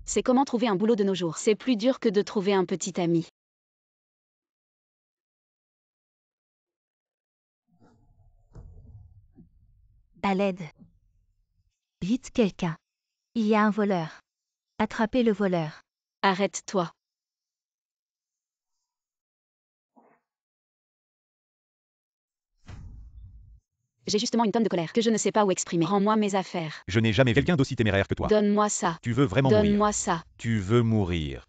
C'est comment trouver un boulot de nos jours. C'est plus dur que de trouver un petit ami. À l'aide. Vite quelqu'un. Il y a un voleur. Attrapez le voleur. Arrête-toi. J'ai justement une tonne de colère que je ne sais pas où exprimer. Rends-moi mes affaires. Je n'ai jamais vu quelqu'un d'aussi téméraire que toi. Donne-moi ça. Tu veux vraiment mourir. Donne-moi ça. Tu veux mourir.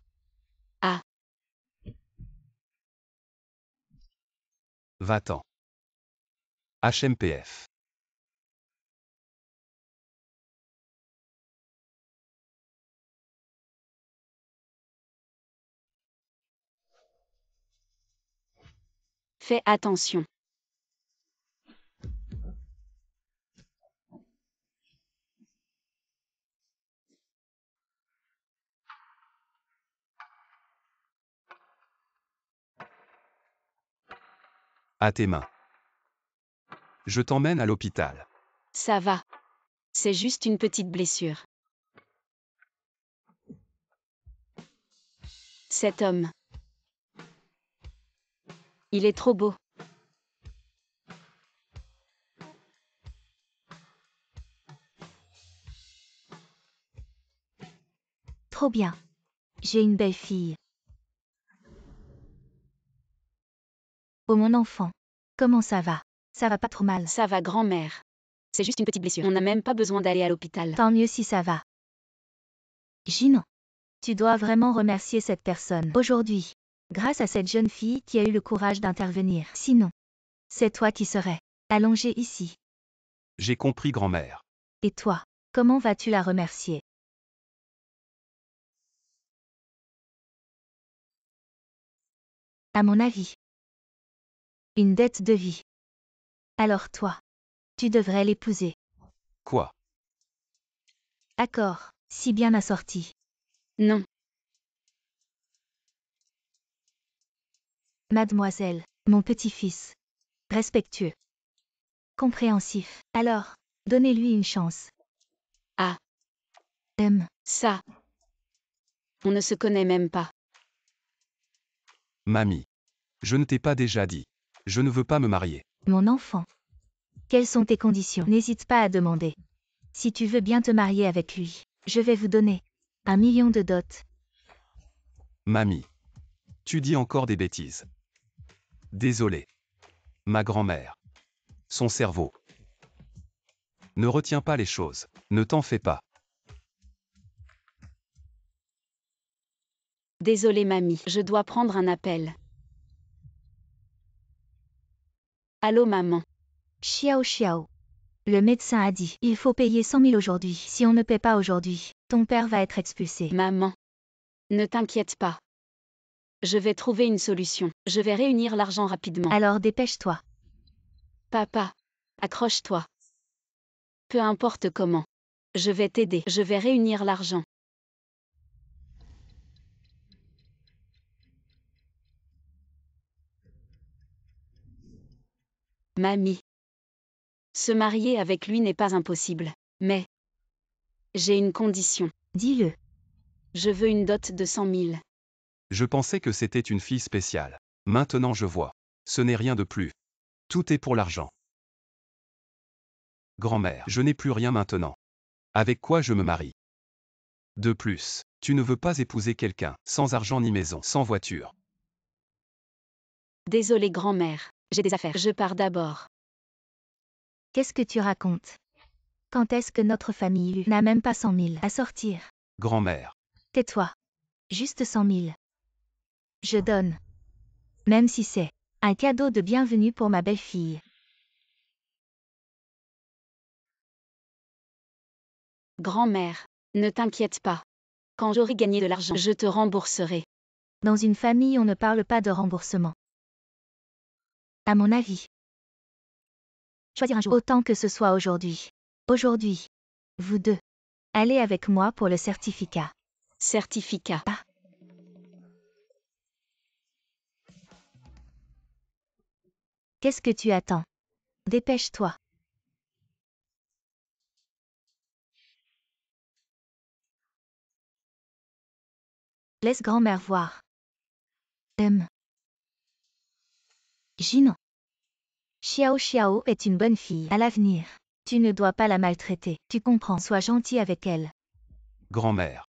Ah. Va-t'en. HMPF. Fais attention. À tes mains. Je t'emmène à l'hôpital. Ça va. C'est juste une petite blessure. Cet homme. Il est trop beau. Trop bien. J'ai une belle fille. Oh mon enfant. Comment ça va? Ça va pas trop mal. Ça va, grand-mère. C'est juste une petite blessure. On n'a même pas besoin d'aller à l'hôpital. Tant mieux si ça va. Gino. Tu dois vraiment remercier cette personne. Aujourd'hui. Grâce à cette jeune fille qui a eu le courage d'intervenir. Sinon. C'est toi qui serais allongé ici. J'ai compris, grand-mère. Et toi, comment vas-tu la remercier? À mon avis. Une dette de vie. Alors toi. Tu devrais l'épouser. Quoi? Accord, si bien assorti. Non. Mademoiselle, mon petit-fils. Respectueux. Compréhensif. Alors, donnez-lui une chance. Ah. Ça. On ne se connaît même pas. Mamie. Je ne t'ai pas déjà dit. Je ne veux pas me marier. Mon enfant. Quelles sont tes conditions? N'hésite pas à demander. Si tu veux bien te marier avec lui, je vais vous donner 1 million de dot. Mamie. Tu dis encore des bêtises. Désolé. Ma grand-mère. Son cerveau. Ne retiens pas les choses. Ne t'en fais pas. Désolée, mamie. Je dois prendre un appel. Allô, maman. Xiao Xiao. Le médecin a dit, il faut payer 100 000 aujourd'hui. Si on ne paie pas aujourd'hui, ton père va être expulsé. Maman. Ne t'inquiète pas. Je vais trouver une solution. Je vais réunir l'argent rapidement. Alors dépêche-toi. Papa. Accroche-toi. Peu importe comment. Je vais t'aider. Je vais réunir l'argent. Mamie. Se marier avec lui n'est pas impossible. Mais. J'ai une condition. Dis-le. Je veux une dot de 100 000. Je pensais que c'était une fille spéciale. Maintenant je vois. Ce n'est rien de plus. Tout est pour l'argent. Grand-mère, je n'ai plus rien maintenant. Avec quoi je me marie? De plus, tu ne veux pas épouser quelqu'un, sans argent ni maison, sans voiture. Désolée, grand-mère. J'ai des affaires. Je pars d'abord. Qu'est-ce que tu racontes? Quand est-ce que notre famille n'a même pas 100 000 à sortir? Grand-mère. Tais-toi. Juste 100 000. Je donne. Même si c'est un cadeau de bienvenue pour ma belle-fille. Grand-mère. Ne t'inquiète pas. Quand j'aurai gagné de l'argent, je te rembourserai. Dans une famille, on ne parle pas de remboursement. À mon avis. Choisir un jour. Autant que ce soit aujourd'hui. Aujourd'hui. Vous deux. Allez avec moi pour le certificat. Certificat. Ah. Qu'est-ce que tu attends? Dépêche-toi. Laisse grand-mère voir. Jinan. Xiao Xiao est une bonne fille. À l'avenir, tu ne dois pas la maltraiter. Tu comprends, sois gentil avec elle. Grand-mère.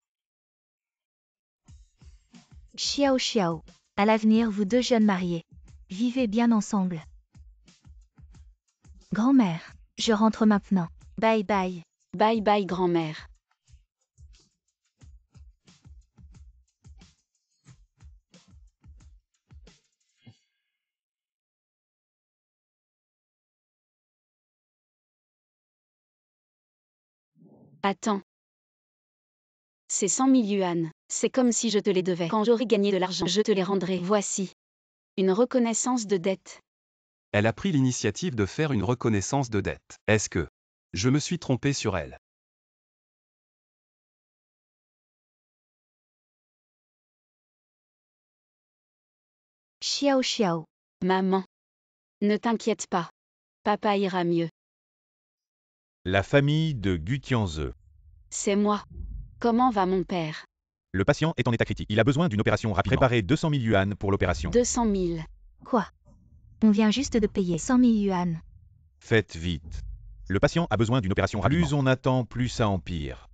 Xiao Xiao. À l'avenir, vous deux jeunes mariés, vivez bien ensemble. Grand-mère, je rentre maintenant. Bye bye. Bye bye grand-mère. Attends. C'est 100 000 yuan. C'est comme si je te les devais. Quand j'aurai gagné de l'argent, je te les rendrai. Voici. Une reconnaissance de dette. Elle a pris l'initiative de faire une reconnaissance de dette. Est-ce que je me suis trompé sur elle? Xiao Xiao. Maman. Ne t'inquiète pas. Papa ira mieux. La famille de Gu Tianze. C'est moi. Comment va mon père? Le patient est en état critique. Il a besoin d'une opération rapide. Préparez 200 000 yuan pour l'opération. 200 000. Quoi? On vient juste de payer 100 000 yuan. Faites vite. Le patient a besoin d'une opération rapide. Plus on attend, plus ça empire.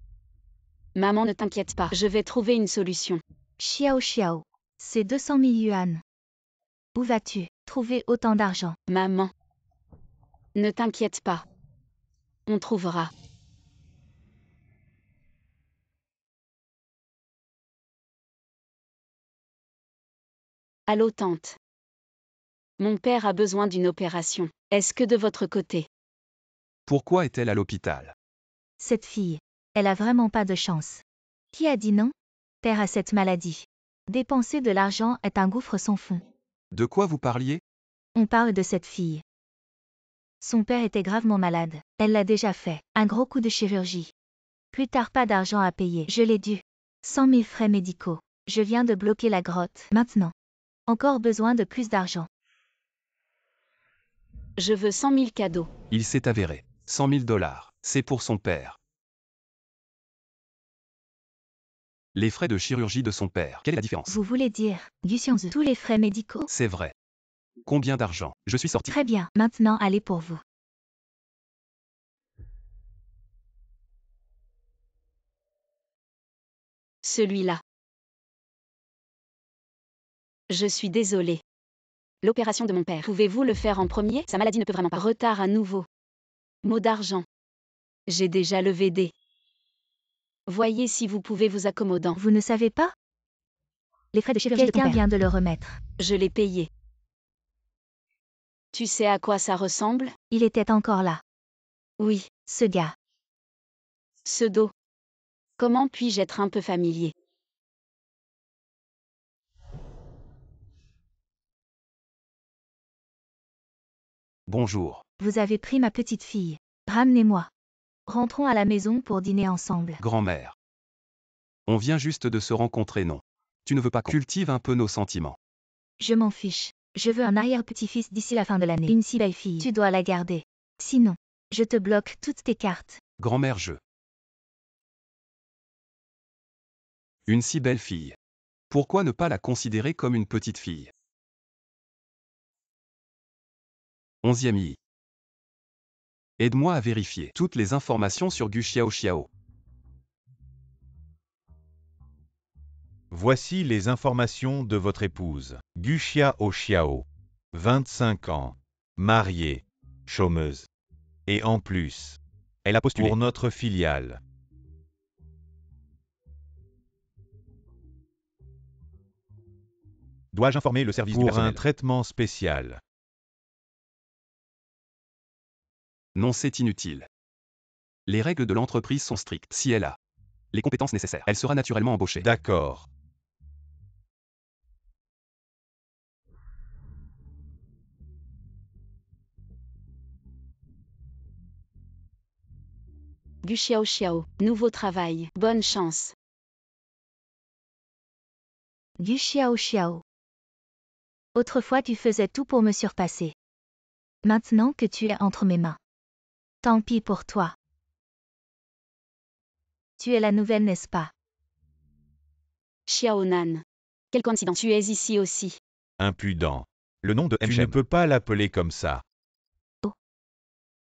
Maman, ne t'inquiète pas. Je vais trouver une solution. Xiao Xiao. C'est 200 000 yuan. Où vas-tu trouver autant d'argent? Maman. Ne t'inquiète pas. On trouvera. Allô tante. Mon père a besoin d'une opération. Est-ce que de votre côté? Pourquoi est-elle à l'hôpital? Cette fille, elle a vraiment pas de chance. Qui a dit non? Père a cette maladie. Dépenser de l'argent est un gouffre sans fond. De quoi vous parliez? On parle de cette fille. Son père était gravement malade. Elle l'a déjà fait. Un gros coup de chirurgie. Plus tard, pas d'argent à payer. Je l'ai dû. 100 000 frais médicaux. Je viens de bloquer la grotte. Maintenant. Encore besoin de plus d'argent. Je veux 100 000 cadeaux. Il s'est avéré. 100 000 $. C'est pour son père. Les frais de chirurgie de son père. Quelle est la différence? Vous voulez dire, Gu Xianze, tous les frais médicaux? C'est vrai. Combien d'argent? Je suis sorti. Très bien, maintenant allez pour vous. Celui-là. Je suis désolée. L'opération de mon père. Pouvez-vous le faire en premier? Sa maladie ne peut vraiment pas. Retard à nouveau. Mot d'argent. J'ai déjà levé des. Voyez si vous pouvez vous accommodant. Vous ne savez pas? Les frais de chirurgie de ton père. Quelqu'un vient de le remettre. Je l'ai payé. Tu sais à quoi ça ressemble? Il était encore là. Oui. Ce gars. Ce dos. Comment puis-je être un peu familier? Bonjour. Vous avez pris ma petite fille. Ramenez-moi. Rentrons à la maison pour dîner ensemble. Grand-mère. On vient juste de se rencontrer, non? Tu ne veux pas qu'on cultive un peu nos sentiments? Je m'en fiche. Je veux un arrière-petit-fils d'ici la fin de l'année. Une si belle fille. Tu dois la garder. Sinon, je te bloque toutes tes cartes. Grand-mère, Une si belle fille. Pourquoi ne pas la considérer comme une petite fille? 11e I. Aide-moi à vérifier toutes les informations sur Gu Xiao Xiao. Voici les informations de votre épouse. Gu Xiao Xiao. 25 ans. Mariée. Chômeuse. Et en plus, elle a postulé pour notre filiale. Dois-je informer le service du personnel? Pour un traitement spécial. Non, c'est inutile. Les règles de l'entreprise sont strictes. Si elle a les compétences nécessaires, elle sera naturellement embauchée. D'accord. Gu Xiao Xiao. Nouveau travail. Bonne chance. Gu Xiao Xiao. Autrefois tu faisais tout pour me surpasser. Maintenant que tu es entre mes mains. Tant pis pour toi. Tu es la nouvelle, n'est-ce pas? Xiaonan. Quelle coïncidence, tu es ici aussi. Impudent. Le nom de M. Tu ne peux pas l'appeler comme ça.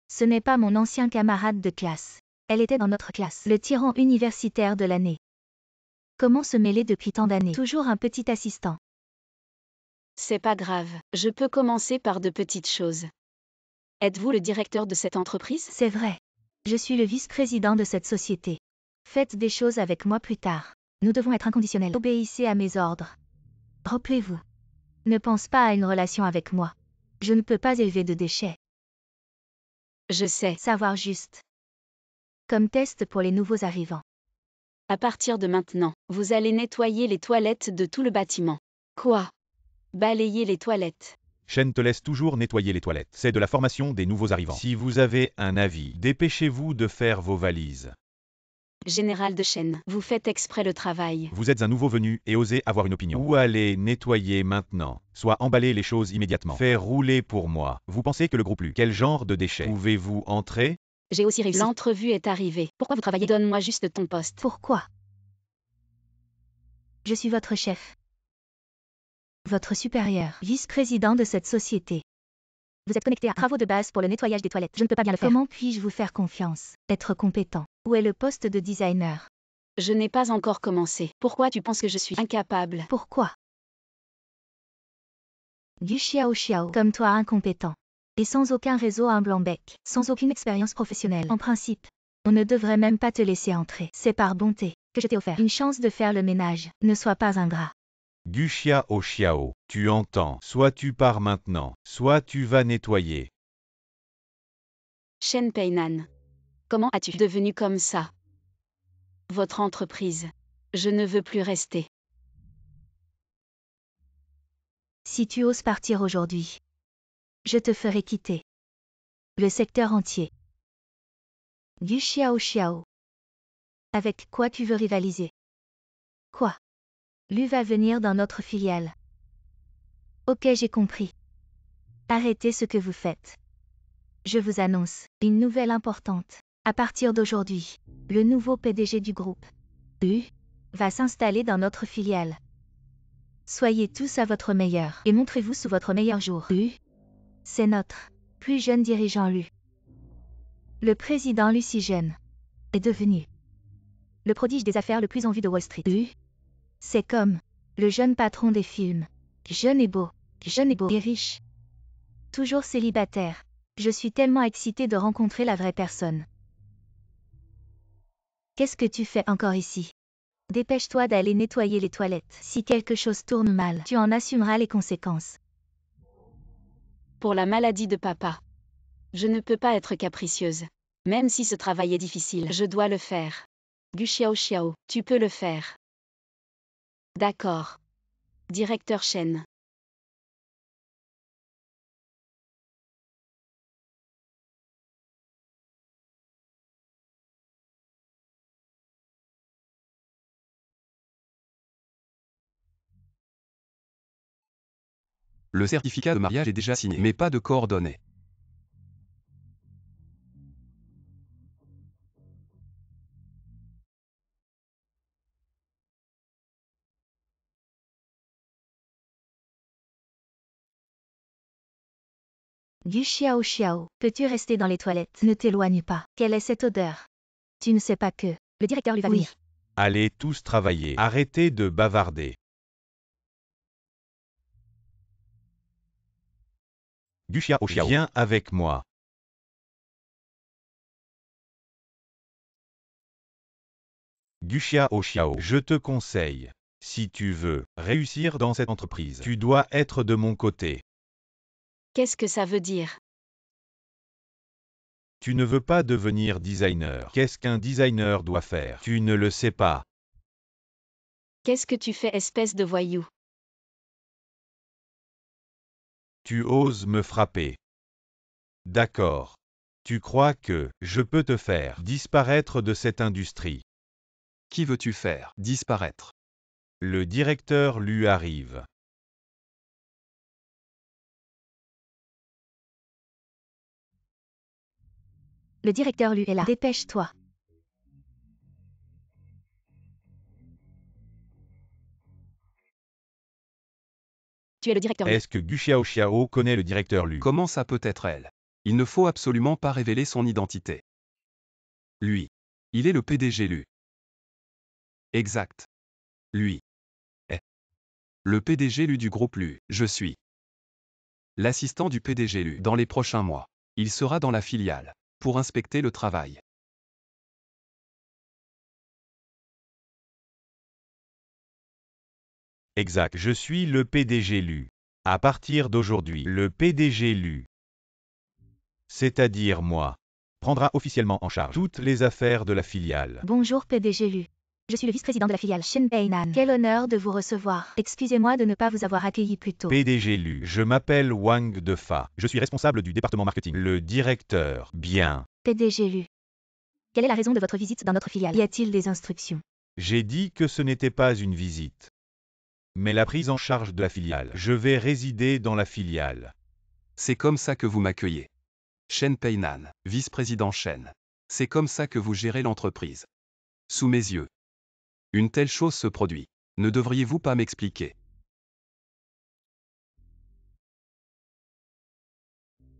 Ce n'est pas mon ancien camarade de classe. Elle était dans notre classe. Le tyran universitaire de l'année. Comment se mêler depuis tant d'années? Toujours un petit assistant. C'est pas grave, je peux commencer par de petites choses. Êtes-vous le directeur de cette entreprise? C'est vrai. Je suis le vice-président de cette société. Faites des choses avec moi plus tard. Nous devons être inconditionnels. Obéissez à mes ordres. Rappelez-vous. Ne pense pas à une relation avec moi. Je ne peux pas élever de déchets. Je sais. Savoir juste. Comme test pour les nouveaux arrivants. À partir de maintenant, vous allez nettoyer les toilettes de tout le bâtiment. Quoi? Balayer les toilettes. Shen te laisse toujours nettoyer les toilettes. C'est de la formation des nouveaux arrivants. Si vous avez un avis, dépêchez-vous de faire vos valises. Général de Shen, vous faites exprès le travail. Vous êtes un nouveau venu et osez avoir une opinion. Ou allez nettoyer maintenant, soit emballer les choses immédiatement. Faire rouler pour moi. Vous pensez que le groupe quel genre de déchets? Pouvez-vous entrer? J'ai aussi réussi. L'entrevue est arrivée. Pourquoi vous travaillez? Donne-moi juste ton poste. Pourquoi? Je suis votre chef. Votre supérieur, vice-président de cette société. Vous êtes connecté à travaux de base pour le nettoyage des toilettes. Je ne peux pas bien le faire. Comment puis-je vous faire confiance? Être compétent. Où est le poste de designer? Je n'ai pas encore commencé. Pourquoi tu penses que je suis incapable? Pourquoi? Du Xiao Xiao, comme toi incompétent. Et sans aucun réseau un blanc-bec, sans aucune expérience professionnelle. En principe, on ne devrait même pas te laisser entrer. C'est par bonté que je t'ai offert une chance de faire le ménage. Ne sois pas ingrat. Gu Xiao Xiao, tu entends. Soit tu pars maintenant, soit tu vas nettoyer. Shen Peinan. Comment as-tu devenu comme ça? Votre entreprise. Je ne veux plus rester. Si tu oses partir aujourd'hui, je te ferai quitter le secteur entier. Du Xiao Xiao. Avec quoi tu veux rivaliser? Quoi? Lui va venir dans notre filiale. Ok, j'ai compris. Arrêtez ce que vous faites. Je vous annonce une nouvelle importante. À partir d'aujourd'hui, le nouveau PDG du groupe U va s'installer dans notre filiale. Soyez tous à votre meilleur et montrez-vous sous votre meilleur jour. U, c'est notre plus jeune dirigeant Lu. Le président Lu si jeune est devenu le prodige des affaires le plus en vue de Wall Street. U, c'est comme le jeune patron des films. Jeune et beau et riche. Toujours célibataire. Je suis tellement excitée de rencontrer la vraie personne. Qu'est-ce que tu fais encore ici? Dépêche-toi d'aller nettoyer les toilettes. Si quelque chose tourne mal, tu en assumeras les conséquences. Pour la maladie de papa. Je ne peux pas être capricieuse. Même si ce travail est difficile, je dois le faire. Gu Xiao Xiao, tu peux le faire. D'accord. Directeur Shen. Le certificat de mariage est déjà signé, mais pas de coordonnées. Du Xiao Xiao, peux-tu rester dans les toilettes? Ne t'éloigne pas. Quelle est cette odeur? Tu ne sais pas que le directeur lui va venir. Allez tous travailler. Arrêtez de bavarder. Gu Xiao Xiao, viens avec moi. Gu Xiao Xiao, je te conseille. Si tu veux réussir dans cette entreprise, tu dois être de mon côté. Qu'est-ce que ça veut dire? Tu ne veux pas devenir designer. Qu'est-ce qu'un designer doit faire? Tu ne le sais pas. Qu'est-ce que tu fais, espèce de voyou? Tu oses me frapper. D'accord. Tu crois que je peux te faire disparaître de cette industrie? Qui veux-tu faire disparaître? Le directeur lui arrive. Le directeur Lu est là. Dépêche-toi. Tu es le directeur. Est-ce que Gu Xiaoxiao connaît le directeur Lu? Comment ça peut être elle? Il ne faut absolument pas révéler son identité. Lui. Il est le PDG Lu. Exact. Lui. Est. Le PDG Lu du groupe Lu. Je suis l'assistant du PDG Lu. Dans les prochains mois, il sera dans la filiale pour inspecter le travail. Exact. Je suis le PDG Lu. À partir d'aujourd'hui, le PDG Lu, c'est-à-dire moi, prendra officiellement en charge toutes les affaires de la filiale. Bonjour PDG Lu. Je suis le vice-président de la filiale Shen Peinan. Quel honneur de vous recevoir. Excusez-moi de ne pas vous avoir accueilli plus tôt. PDG Lu, je m'appelle Wang Defa. Je suis responsable du département marketing. Le directeur, bien. PDG Lu. Quelle est la raison de votre visite dans notre filiale? Y a-t-il des instructions? J'ai dit que ce n'était pas une visite, mais la prise en charge de la filiale. Je vais résider dans la filiale. C'est comme ça que vous m'accueillez. Shen Peinan, vice-président Shen. C'est comme ça que vous gérez l'entreprise. Sous mes yeux. Une telle chose se produit. Ne devriez-vous pas m'expliquer?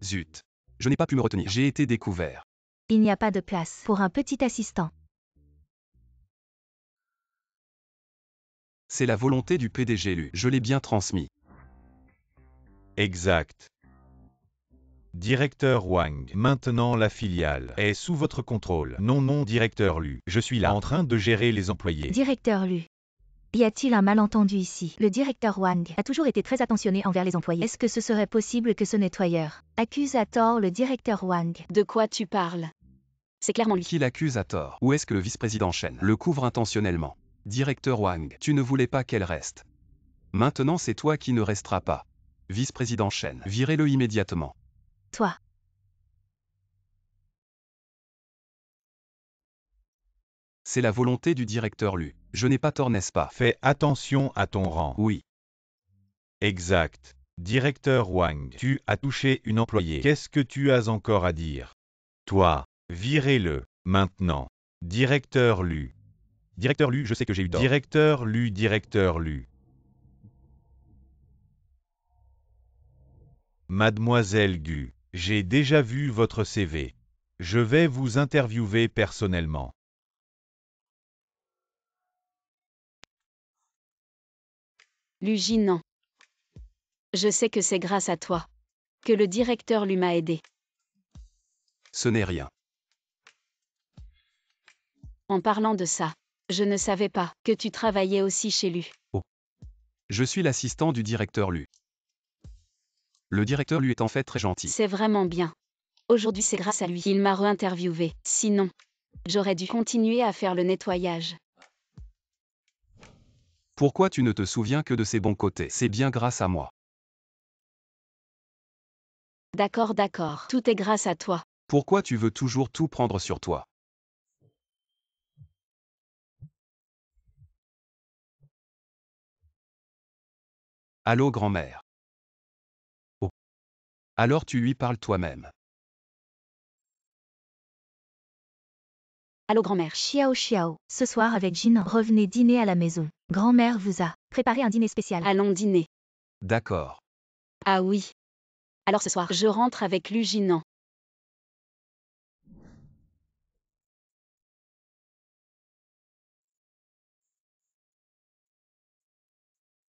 Zut. Je n'ai pas pu me retenir. J'ai été découvert. Il n'y a pas de place pour un petit assistant. C'est la volonté du PDG Lu. Je l'ai bien transmis. Exact. Directeur Wang, maintenant la filiale est sous votre contrôle. Non, directeur Lu, je suis là en train de gérer les employés. Directeur Lu. Y a-t-il un malentendu ici? Le directeur Wang a toujours été très attentionné envers les employés. Est-ce que ce serait possible que ce nettoyeur accuse à tort le directeur Wang? De quoi tu parles? C'est clairement lui. Qui l'accuse à tort? Ou est-ce que le vice-président Shen le couvre intentionnellement? Directeur Wang, tu ne voulais pas qu'elle reste. Maintenant c'est toi qui ne resteras pas. Vice-président Shen, virez-le immédiatement. Toi. C'est la volonté du directeur Lu. Je n'ai pas tort, n'est-ce pas? Fais attention à ton rang. Oui. Exact. Directeur Wang, tu as touché une employée. Qu'est-ce que tu as encore à dire? Toi, virez-le, maintenant. Directeur Lu. Directeur Lu, je sais que j'ai eu tort. Directeur Lu. Mademoiselle Gu, j'ai déjà vu votre CV. Je vais vous interviewer personnellement. Luginant. Je sais que c'est grâce à toi que le directeur lui m'a aidé. Ce n'est rien. En parlant de ça, je ne savais pas que tu travaillais aussi chez lui. Je suis l'assistant du directeur Lu. Le directeur Lu est en fait très gentil. C'est vraiment bien. Aujourd'hui c'est grâce à lui. Il m'a re-interviewé. Sinon, j'aurais dû continuer à faire le nettoyage. Pourquoi tu ne te souviens que de ses bons côtés? C'est bien grâce à moi. D'accord, tout est grâce à toi. Pourquoi tu veux toujours tout prendre sur toi? Allô grand-mère. Oh. Alors tu lui parles toi-même. Allô grand-mère. Xiao. Ce soir avec Jinan, revenez dîner à la maison. Grand-mère vous a préparé un dîner spécial. Allons dîner. D'accord. Ah oui. Alors ce soir, je rentre avec Luginant.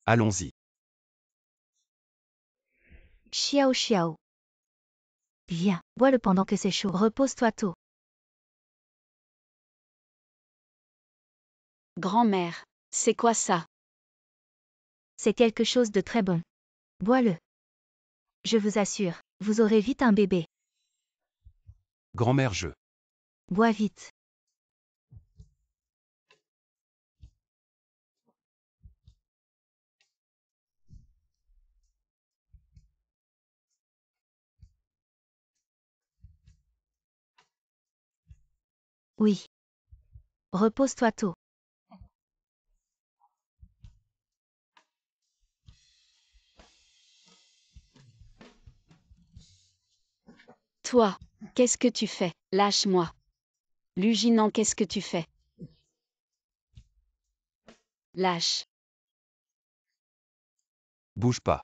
Allons-y. Xiao. Viens, bois-le pendant que c'est chaud. Repose-toi tôt. Grand-mère, c'est quoi ça? C'est quelque chose de très bon. Bois-le. Je vous assure, vous aurez vite un bébé. Grand-mère, Bois vite. Oui. Repose-toi tôt. Toi, qu'est-ce que tu fais? Lâche-moi. Luginant, qu'est-ce que tu fais? Lâche. bouge pas.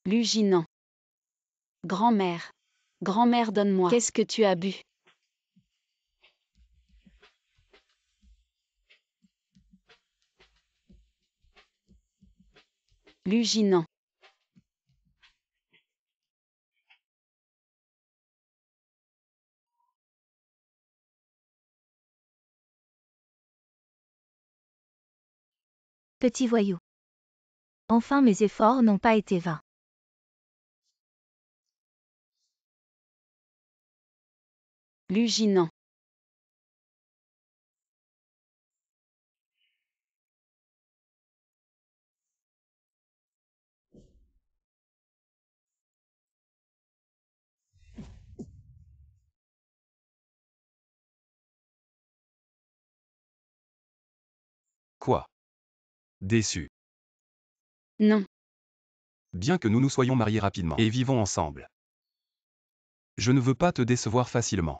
Luginant. Grand-mère. Grand-mère, donne-moi. Qu'est-ce que tu as bu? Luginant. Petit voyou. Enfin mes efforts n'ont pas été vains. Luginant. Quoi? Déçu. Non. Bien que nous nous soyons mariés rapidement et vivons ensemble. Je ne veux pas te décevoir facilement.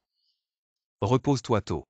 Repose-toi tôt.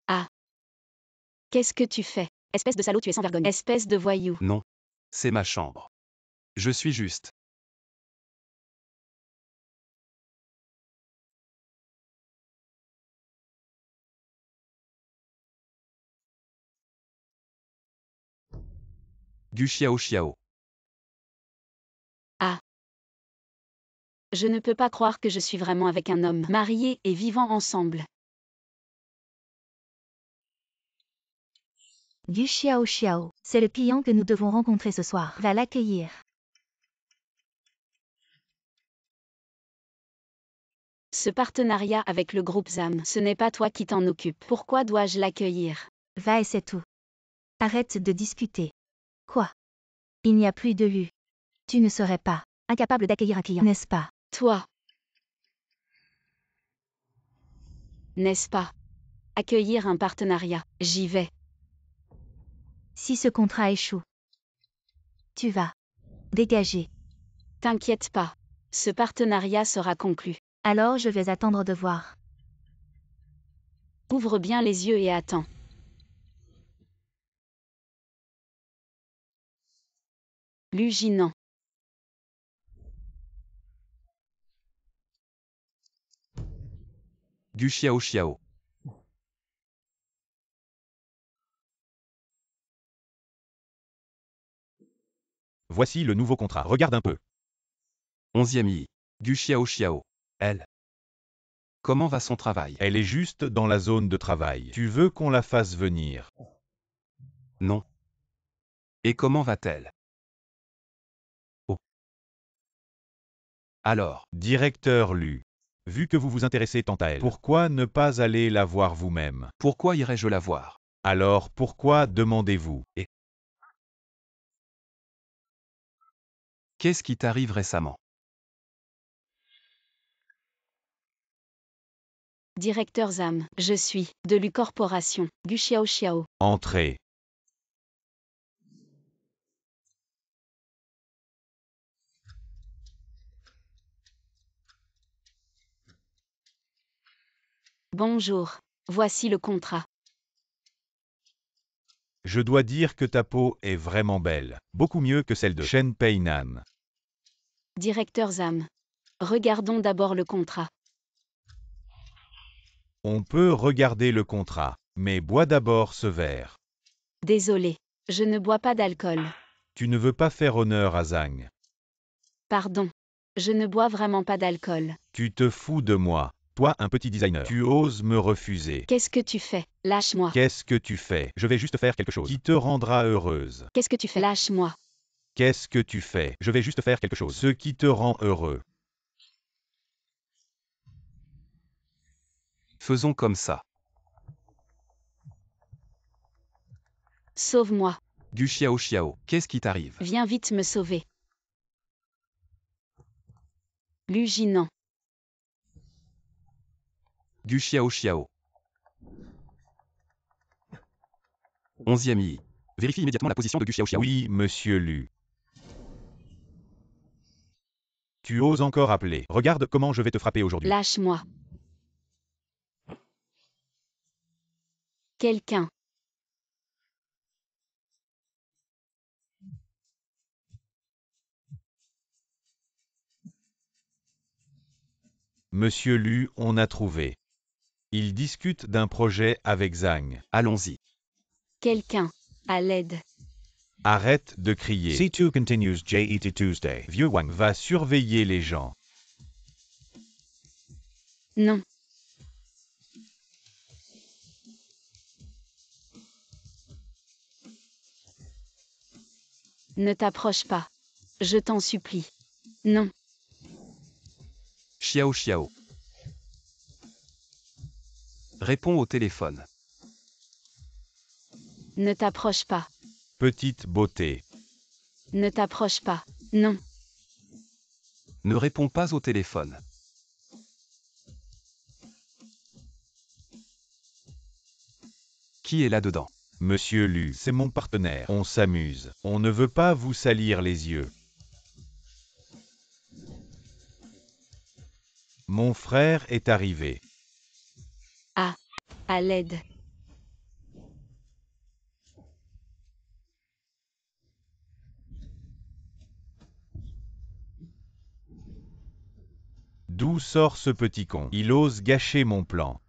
Ah. Qu'est-ce que tu fais? Espèce de salaud, tu es sans vergogne. Espèce de voyou. Non. C'est ma chambre. Je suis juste. Du chiao chiao. Ah. Je ne peux pas croire que je suis vraiment avec un homme marié et vivant ensemble. Du Xiao Xiao. C'est le client que nous devons rencontrer ce soir. Va l'accueillir. Ce partenariat avec le groupe ZAM, ce n'est pas toi qui t'en occupe. Pourquoi dois-je l'accueillir? Va et c'est tout. Arrête de discuter. Quoi? Il n'y a plus de lu. Tu ne serais pas incapable d'accueillir un client, n'est-ce pas? Toi. N'est-ce pas? Accueillir un partenariat. J'y vais. Si ce contrat échoue, tu vas dégager. T'inquiète pas. Ce partenariat sera conclu. Alors je vais attendre de voir. Ouvre bien les yeux et attends. Luginant. Du chiao chiao. Voici le nouveau contrat. Regarde un peu. 11e I. Du chiao chiao. Elle. Comment va son travail? Elle est juste dans la zone de travail. Tu veux qu'on la fasse venir? Non. Et comment va-t-elle? Oh. Alors, Directeur Lu. Vu que vous vous intéressez tant à elle, pourquoi ne pas aller la voir vous-même? pourquoi irais-je la voir? Alors pourquoi demandez-vous? Et qu'est-ce qui t'arrive récemment? Directeur ZAM. Je suis de Lu Corporation. Du Xiao Xiao. Entrez. Bonjour. Voici le contrat. Je dois dire que ta peau est vraiment belle. Beaucoup mieux que celle de Shen Peinan. Directeur ZAM. Regardons d'abord le contrat. On peut regarder le contrat, mais bois d'abord ce verre. Désolé. Je ne bois pas d'alcool. Tu ne veux pas faire honneur à Zhang. Pardon. Je ne bois vraiment pas d'alcool. Tu te fous de moi. Toi, un petit designer. Tu oses me refuser. Qu'est-ce que tu fais? Lâche-moi. Qu'est-ce que tu fais? Je vais juste faire quelque chose qui te rendra heureuse. Qu'est-ce que tu fais? Lâche-moi. Qu'est-ce que tu fais? Je vais juste faire quelque chose. Ce qui te rend heureux. Faisons comme ça. Sauve-moi. Du xiao xiao, qu'est-ce qui t'arrive? Viens vite me sauver. Luginant. Du xiao xiao. 11e I. Vérifie immédiatement la position de du xiao xiao. Oui, monsieur Lu. Tu oses encore appeler. Regarde comment je vais te frapper aujourd'hui. Lâche-moi. Quelqu'un. Monsieur Lu, on a trouvé. Il discute d'un projet avec Zhang. Allons-y. Quelqu'un. À l'aide. Arrête de crier. C2 continues JET Tuesday. Vieux Wang va surveiller les gens. Non. Ne t'approche pas. Je t'en supplie. Non. Xiao xiao. Réponds au téléphone. Ne t'approche pas. Petite beauté. Ne t'approche pas. Non. Ne réponds pas au téléphone. Qui est là-dedans? Monsieur Lu, c'est mon partenaire. On s'amuse. On ne veut pas vous salir les yeux. Mon frère est arrivé. À l'aide. D'où sort ce petit con? Il ose gâcher mon plan.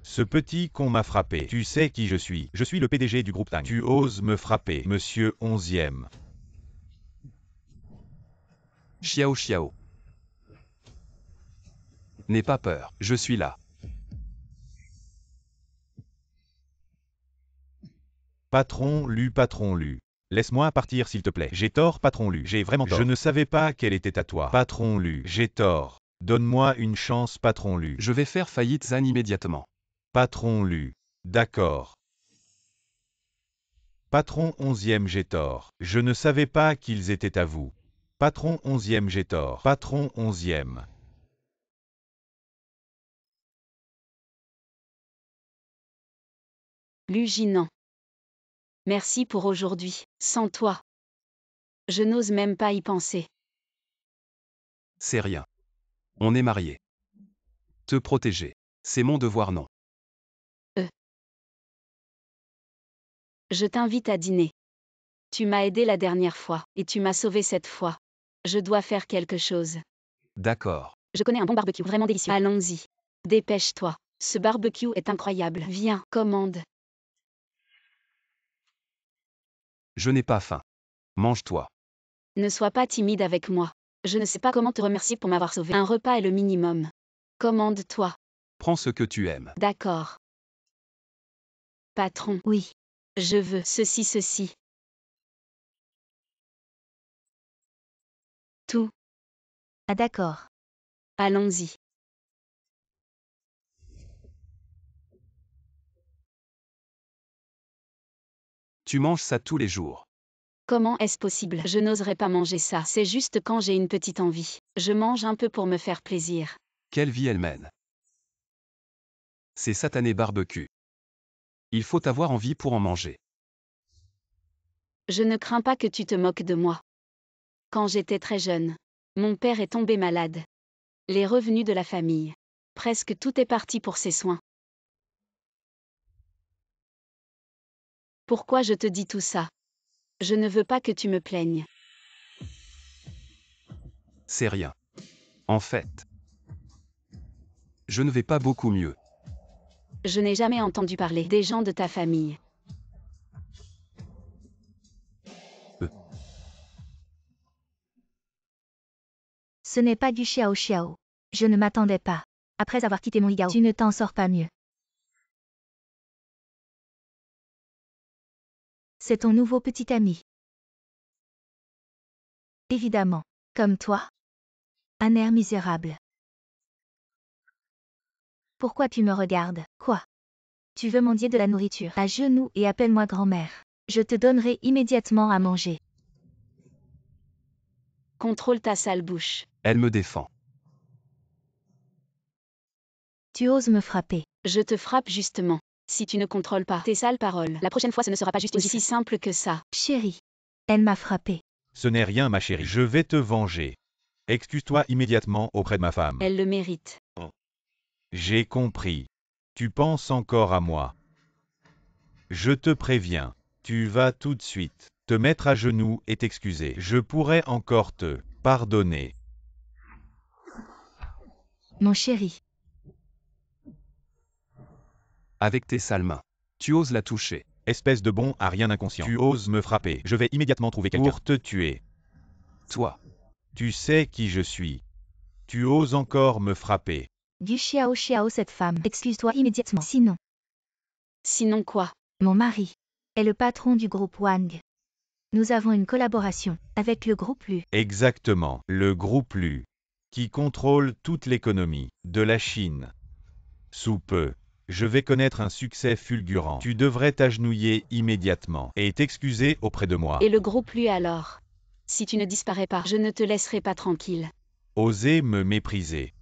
Ce petit con m'a frappé. Tu sais qui je suis. Je suis le PDG du groupe Tang. Tu oses me frapper, monsieur 11e. Xiao xiao. N'aie pas peur, je suis là. Patron Lu. Laisse-moi partir s'il te plaît. J'ai tort, patron Lu. J'ai vraiment tort. Je ne savais pas qu'elle était à toi. Patron Lu, j'ai tort. Donne-moi une chance, patron Lu. Je vais faire faillite Zan immédiatement. Patron Lu. D'accord. Patron 11e, j'ai tort. Je ne savais pas qu'ils étaient à vous. Patron 11e, j'ai tort. Patron 11e. Luginant. Merci pour aujourd'hui. Sans toi. Je n'ose même pas y penser. C'est rien. On est mariés. Te protéger. C'est mon devoir, non. Je t'invite à dîner. Tu m'as aidé la dernière fois, et tu m'as sauvé cette fois. Je dois faire quelque chose. D'accord. Je connais un bon barbecue vraiment délicieux. Allons-y. Dépêche-toi. Ce barbecue est incroyable. Viens, commande. Je n'ai pas faim. Mange-toi. Ne sois pas timide avec moi. Je ne sais pas comment te remercier pour m'avoir sauvé. Un repas est le minimum. Commande-toi. Prends ce que tu aimes. D'accord. Patron, Oui. je veux ceci. Tout. Ah d'accord. Allons-y. Tu manges ça tous les jours. Comment est-ce possible? Je n'oserais pas manger ça. C'est juste quand j'ai une petite envie. Je mange un peu pour me faire plaisir. Quelle vie elle mène. C'est satané barbecue. Il faut avoir envie pour en manger. Je ne crains pas que tu te moques de moi. Quand j'étais très jeune, mon père est tombé malade. Les revenus de la famille. Presque tout est parti pour ses soins. Pourquoi je te dis tout ça? Je ne veux pas que tu me plaignes. C'est rien. En fait. Je ne vais pas beaucoup mieux. Je n'ai jamais entendu parler des gens de ta famille. Ce n'est pas du xiao xiao. Je ne m'attendais pas. Après avoir quitté mon Igao, tu ne t'en sors pas mieux. C'est ton nouveau petit ami. Évidemment. Comme toi. Un air misérable. Pourquoi tu me regardes? Quoi? Tu veux mendier de la nourriture? À genoux et appelle-moi grand-mère. Je te donnerai immédiatement à manger. Contrôle ta sale bouche. Elle me défend. Tu oses me frapper. Je te frappe justement. Si tu ne contrôles pas tes sales paroles, la prochaine fois ce ne sera pas juste aussi simple que ça. Chérie. Elle m'a frappé. Ce n'est rien, ma chérie. Je vais te venger. Excuse-toi immédiatement auprès de ma femme. Elle le mérite. J'ai compris. Tu penses encore à moi. Je te préviens. Tu vas tout de suite te mettre à genoux et t'excuser. Je pourrais encore te pardonner. Mon chéri. Avec tes sales mains. Tu oses la toucher. Espèce de bon à rien inconscient. Tu oses me frapper. Je vais immédiatement trouver quelqu'un pour te tuer. Toi. Tu sais qui je suis. Tu oses encore me frapper. Du chiao cette femme. Excuse-toi immédiatement. Sinon, Sinon quoi? mon mari est le patron du groupe Wang. Nous avons une collaboration avec le groupe Lu. Exactement. Le groupe Lu, qui contrôle toute l'économie de la Chine. Sous peu, je vais connaître un succès fulgurant. Tu devrais t'agenouiller immédiatement et t'excuser auprès de moi. Et le groupe lui alors? Si tu ne disparais pas, je ne te laisserai pas tranquille. Oser me mépriser.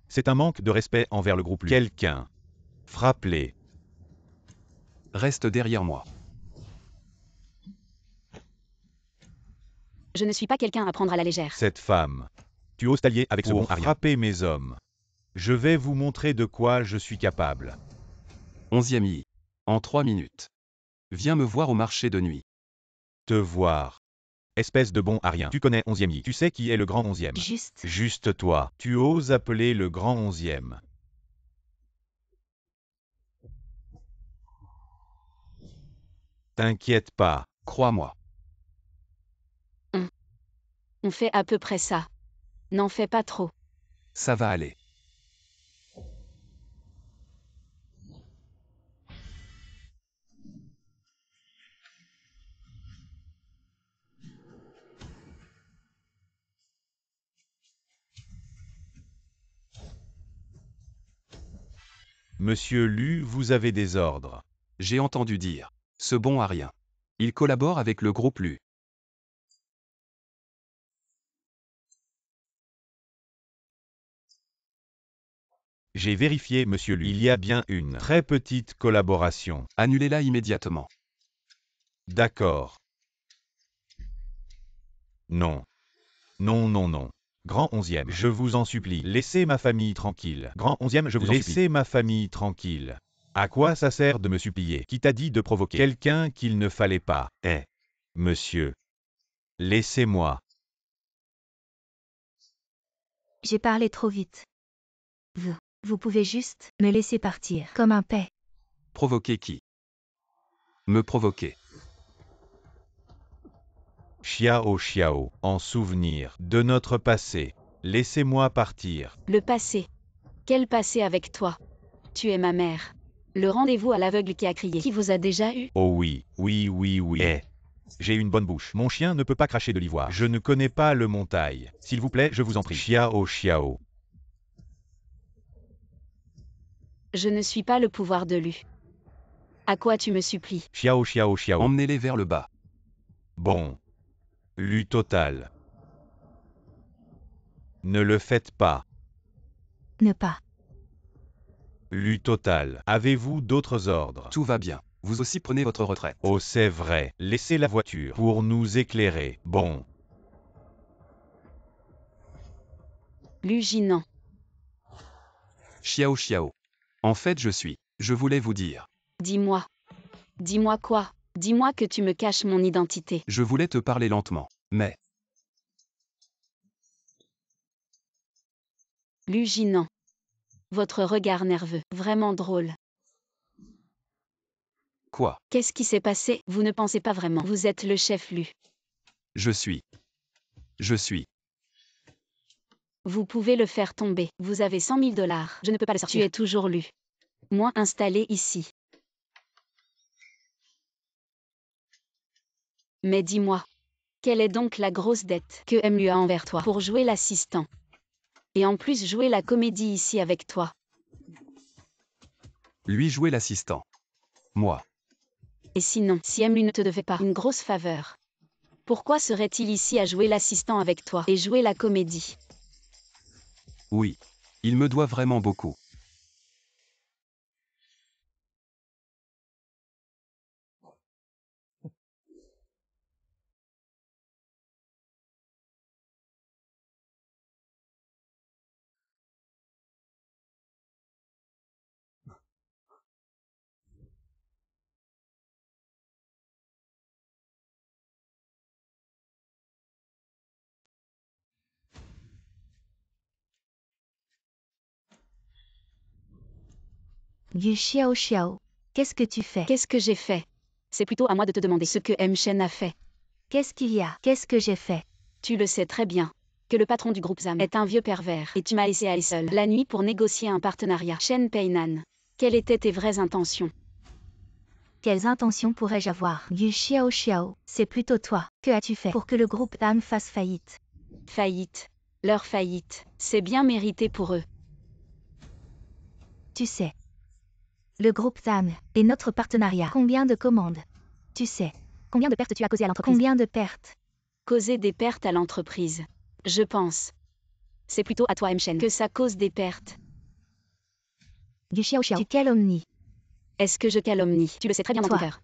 C'est un manque de respect envers le groupe Lu. Quelqu'un. Frappe-les. Reste derrière moi. Je ne suis pas quelqu'un à prendre à la légère. Cette femme. Tu oses t'allier avec ce bon Pour à rien. Frapper mes hommes. Je vais vous montrer de quoi je suis capable. 11e I. En 3 minutes. Viens me voir au marché de nuit. Te voir. Espèce de bon à rien. Tu connais 11e I. Tu sais qui est le grand 11e. Juste. Juste toi. Tu oses appeler le grand 11e. T'inquiète pas. Crois-moi. On fait à peu près ça. N'en fais pas trop. Ça va aller. Monsieur Lu, vous avez des ordres. J'ai entendu dire. Ce bon à rien. Il collabore avec le groupe Lu. J'ai vérifié, monsieur Lu. Il y a bien une très petite collaboration. Annulez-la immédiatement. D'accord. Non. Non, non, non. Grand 11e, je vous en supplie, laissez ma famille tranquille. Grand 11e, je vous en supplie. Laissez ma famille tranquille. À quoi ça sert de me supplier? Qui t'a dit de provoquer quelqu'un qu'il ne fallait pas? Monsieur. Laissez-moi. J'ai parlé trop vite. Vous pouvez juste me laisser partir comme un paix. Provoquer qui? Me provoquer. Xiao Xiao, en souvenir de notre passé. Laissez-moi partir. Le passé. Quel passé avec toi? Tu es ma mère. Le rendez-vous à l'aveugle qui a crié. Qui vous a déjà eu? Oh oui, oui, oui, oui. J'ai une bonne bouche. Mon chien ne peut pas cracher de l'ivoire. Je ne connais pas le montail. S'il vous plaît, je vous en prie. Xiao Xiao. Je ne suis pas le pouvoir de Lu. À quoi tu me supplies? Xiao Xiao Xiao. Emmenez-les vers le bas. Bon. Lu total. Ne le faites pas. Ne pas. Lu total. Avez-vous d'autres ordres? Tout va bien. Vous aussi prenez votre retraite. Oh, c'est vrai. Laissez la voiture pour nous éclairer. Bon. Lu Jinan. Xiao Xiao. En fait je voulais vous dire. Dis-moi. Dis-moi quoi? Dis-moi que tu me caches mon identité. Je voulais te parler lentement. Mais, Lu Jinan. Votre regard nerveux, vraiment drôle. quoi? Qu'est-ce qui s'est passé? Vous ne pensez pas vraiment. Vous êtes le chef Lu. Je suis. Vous pouvez le faire tomber. Vous avez 100 000 $. Je ne peux pas le sortir. Tu es toujours lu. Moi installé ici. Mais dis-moi. Quelle est donc la grosse dette que M lui a envers toi pour jouer l'assistant? Et en plus jouer la comédie ici avec toi. Lui jouer l'assistant. Moi. Et sinon, si M lui ne te devait pas une grosse faveur, pourquoi serait-il ici à jouer l'assistant avec toi et jouer la comédie? Oui. Il me doit vraiment beaucoup. Yu Xiao Xiao, qu'est-ce que tu fais? Qu'est-ce que j'ai fait? C'est plutôt à moi de te demander ce que M. Shen a fait. Qu'est-ce qu'il y a? Qu'est-ce que j'ai fait? Tu le sais très bien. Que le patron du groupe ZAM est un vieux pervers et tu m'as laissé aller seule la nuit pour négocier un partenariat. Shen Peinan. Quelles étaient tes vraies intentions? Quelles intentions pourrais-je avoir? Yu Xiao Xiao, c'est plutôt toi. Que as-tu fait pour que le groupe ZAM fasse faillite? Faillite. Leur faillite. C'est bien mérité pour eux. Tu sais. Le groupe ZAM et notre partenariat. Combien de commandes? Tu sais. Combien de pertes tu as causées à l'entreprise? Combien de pertes? Causer des pertes à l'entreprise. Je pense. C'est plutôt à toi, M. Shen, que ça cause des pertes. Yu Xiao Xiao, tu calomnies. Est-ce que je calomnie? Tu le sais très bien dans ton Toi. cœur.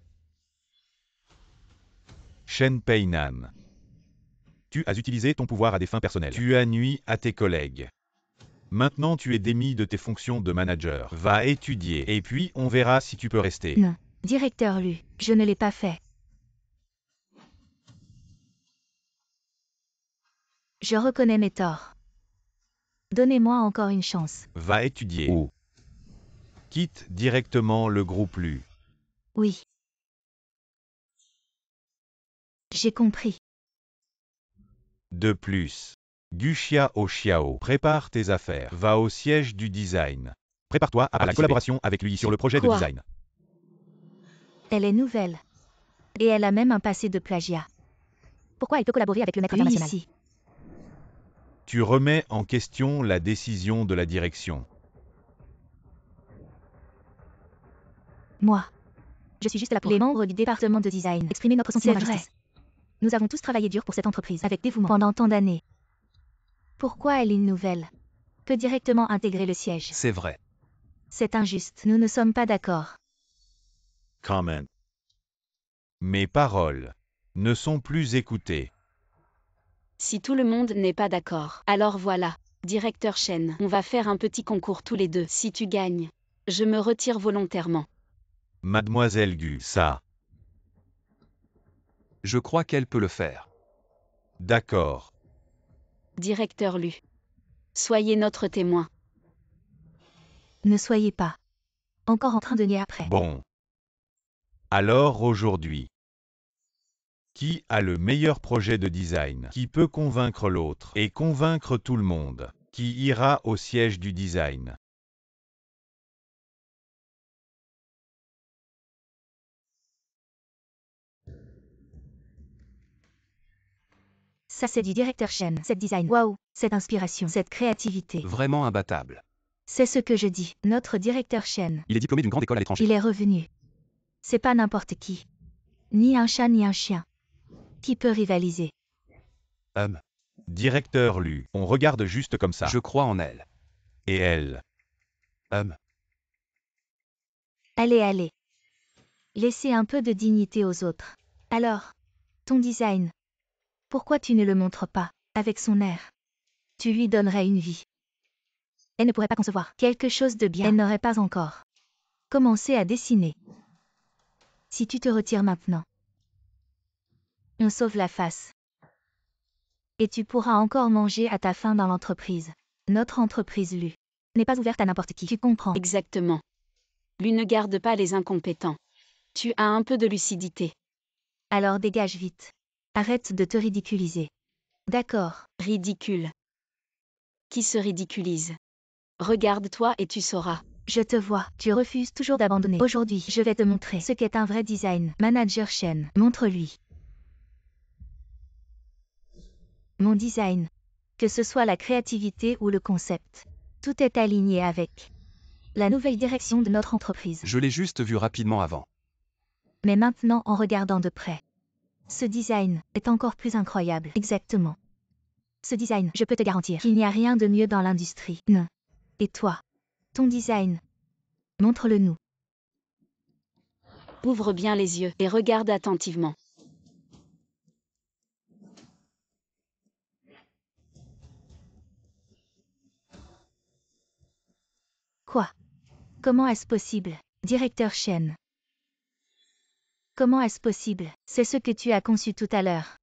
Shen Peinan. Tu as utilisé ton pouvoir à des fins personnelles. Tu as nui à tes collègues. Maintenant tu es démis de tes fonctions de manager. Va étudier et puis on verra si tu peux rester. Non. Directeur Lu, je ne l'ai pas fait. Je reconnais mes torts. Donnez-moi encore une chance. Va étudier ou quitte directement le groupe Lu. Oui. J'ai compris. De plus, Gu Xiao Xiao, prépare tes affaires. Va au siège du design. Prépare-toi à la collaboration avec lui sur le projet de Quoi? design. Elle est nouvelle. Et elle a même un passé de plagiat. Pourquoi elle peut collaborer avec le maître international? Ici. Tu remets en question la décision de la direction. Moi. Je suis juste là pour les membres du département de design. Exprimer notre sentiment d'injustice. Nous avons tous travaillé dur pour cette entreprise avec dévouement pendant tant d'années. Pourquoi elle est nouvelle? Peut directement intégrer le siège. C'est vrai. C'est injuste. Nous ne sommes pas d'accord. Comment. Mes paroles ne sont plus écoutées. Si tout le monde n'est pas d'accord, alors voilà. Directeur Shen, on va faire un petit concours tous les deux. Si tu gagnes, je me retire volontairement. Mademoiselle Gu, ça. Je crois qu'elle peut le faire. D'accord. Directeur Lu. Soyez notre témoin. Ne soyez pas encore en train de nier après. Bon. Alors aujourd'hui, qui a le meilleur projet de design? Qui peut convaincre l'autre et convaincre tout le monde? Qui ira au siège du design? Ça c'est du directeur Shen. Cette design. Waouh, cette inspiration, cette créativité. Vraiment imbattable. C'est ce que je dis. Notre directeur Shen. Il est diplômé d'une grande école à l'étranger. Il est revenu. C'est pas n'importe qui. Ni un chat ni un chien. Qui peut rivaliser? Directeur Lu, on regarde juste comme ça. Je crois en elle. Et elle. Allez, allez. Laissez un peu de dignité aux autres. Alors, ton design. Pourquoi tu ne le montres pas, avec son air? Tu lui donnerais une vie. Elle ne pourrait pas concevoir quelque chose de bien. Elle n'aurait pas encore commencé à dessiner. Si tu te retires maintenant, on sauve la face. Et tu pourras encore manger à ta faim dans l'entreprise. Notre entreprise Lu n'est pas ouverte à n'importe qui. Tu comprends? Exactement. Lui ne garde pas les incompétents. Tu as un peu de lucidité. Alors dégage vite. Arrête de te ridiculiser. D'accord. Ridicule. qui se ridiculise. Regarde-toi et tu sauras. Je te vois, tu refuses toujours d'abandonner. Aujourd'hui, je vais te montrer ce qu'est un vrai design. Manager Shen, montre-lui. Mon design. Que ce soit la créativité ou le concept. Tout est aligné avec la nouvelle direction de notre entreprise. Je l'ai juste vu rapidement avant. Mais maintenant, en regardant de près, ce design est encore plus incroyable. Exactement. Ce design, je peux te garantir qu'il n'y a rien de mieux dans l'industrie. Non. Et toi? Ton design. Montre-le nous. Ouvre bien les yeux et regarde attentivement. Quoi? Comment est-ce possible, directeur Shen? Comment est-ce possible? C'est ce que tu as conçu tout à l'heure.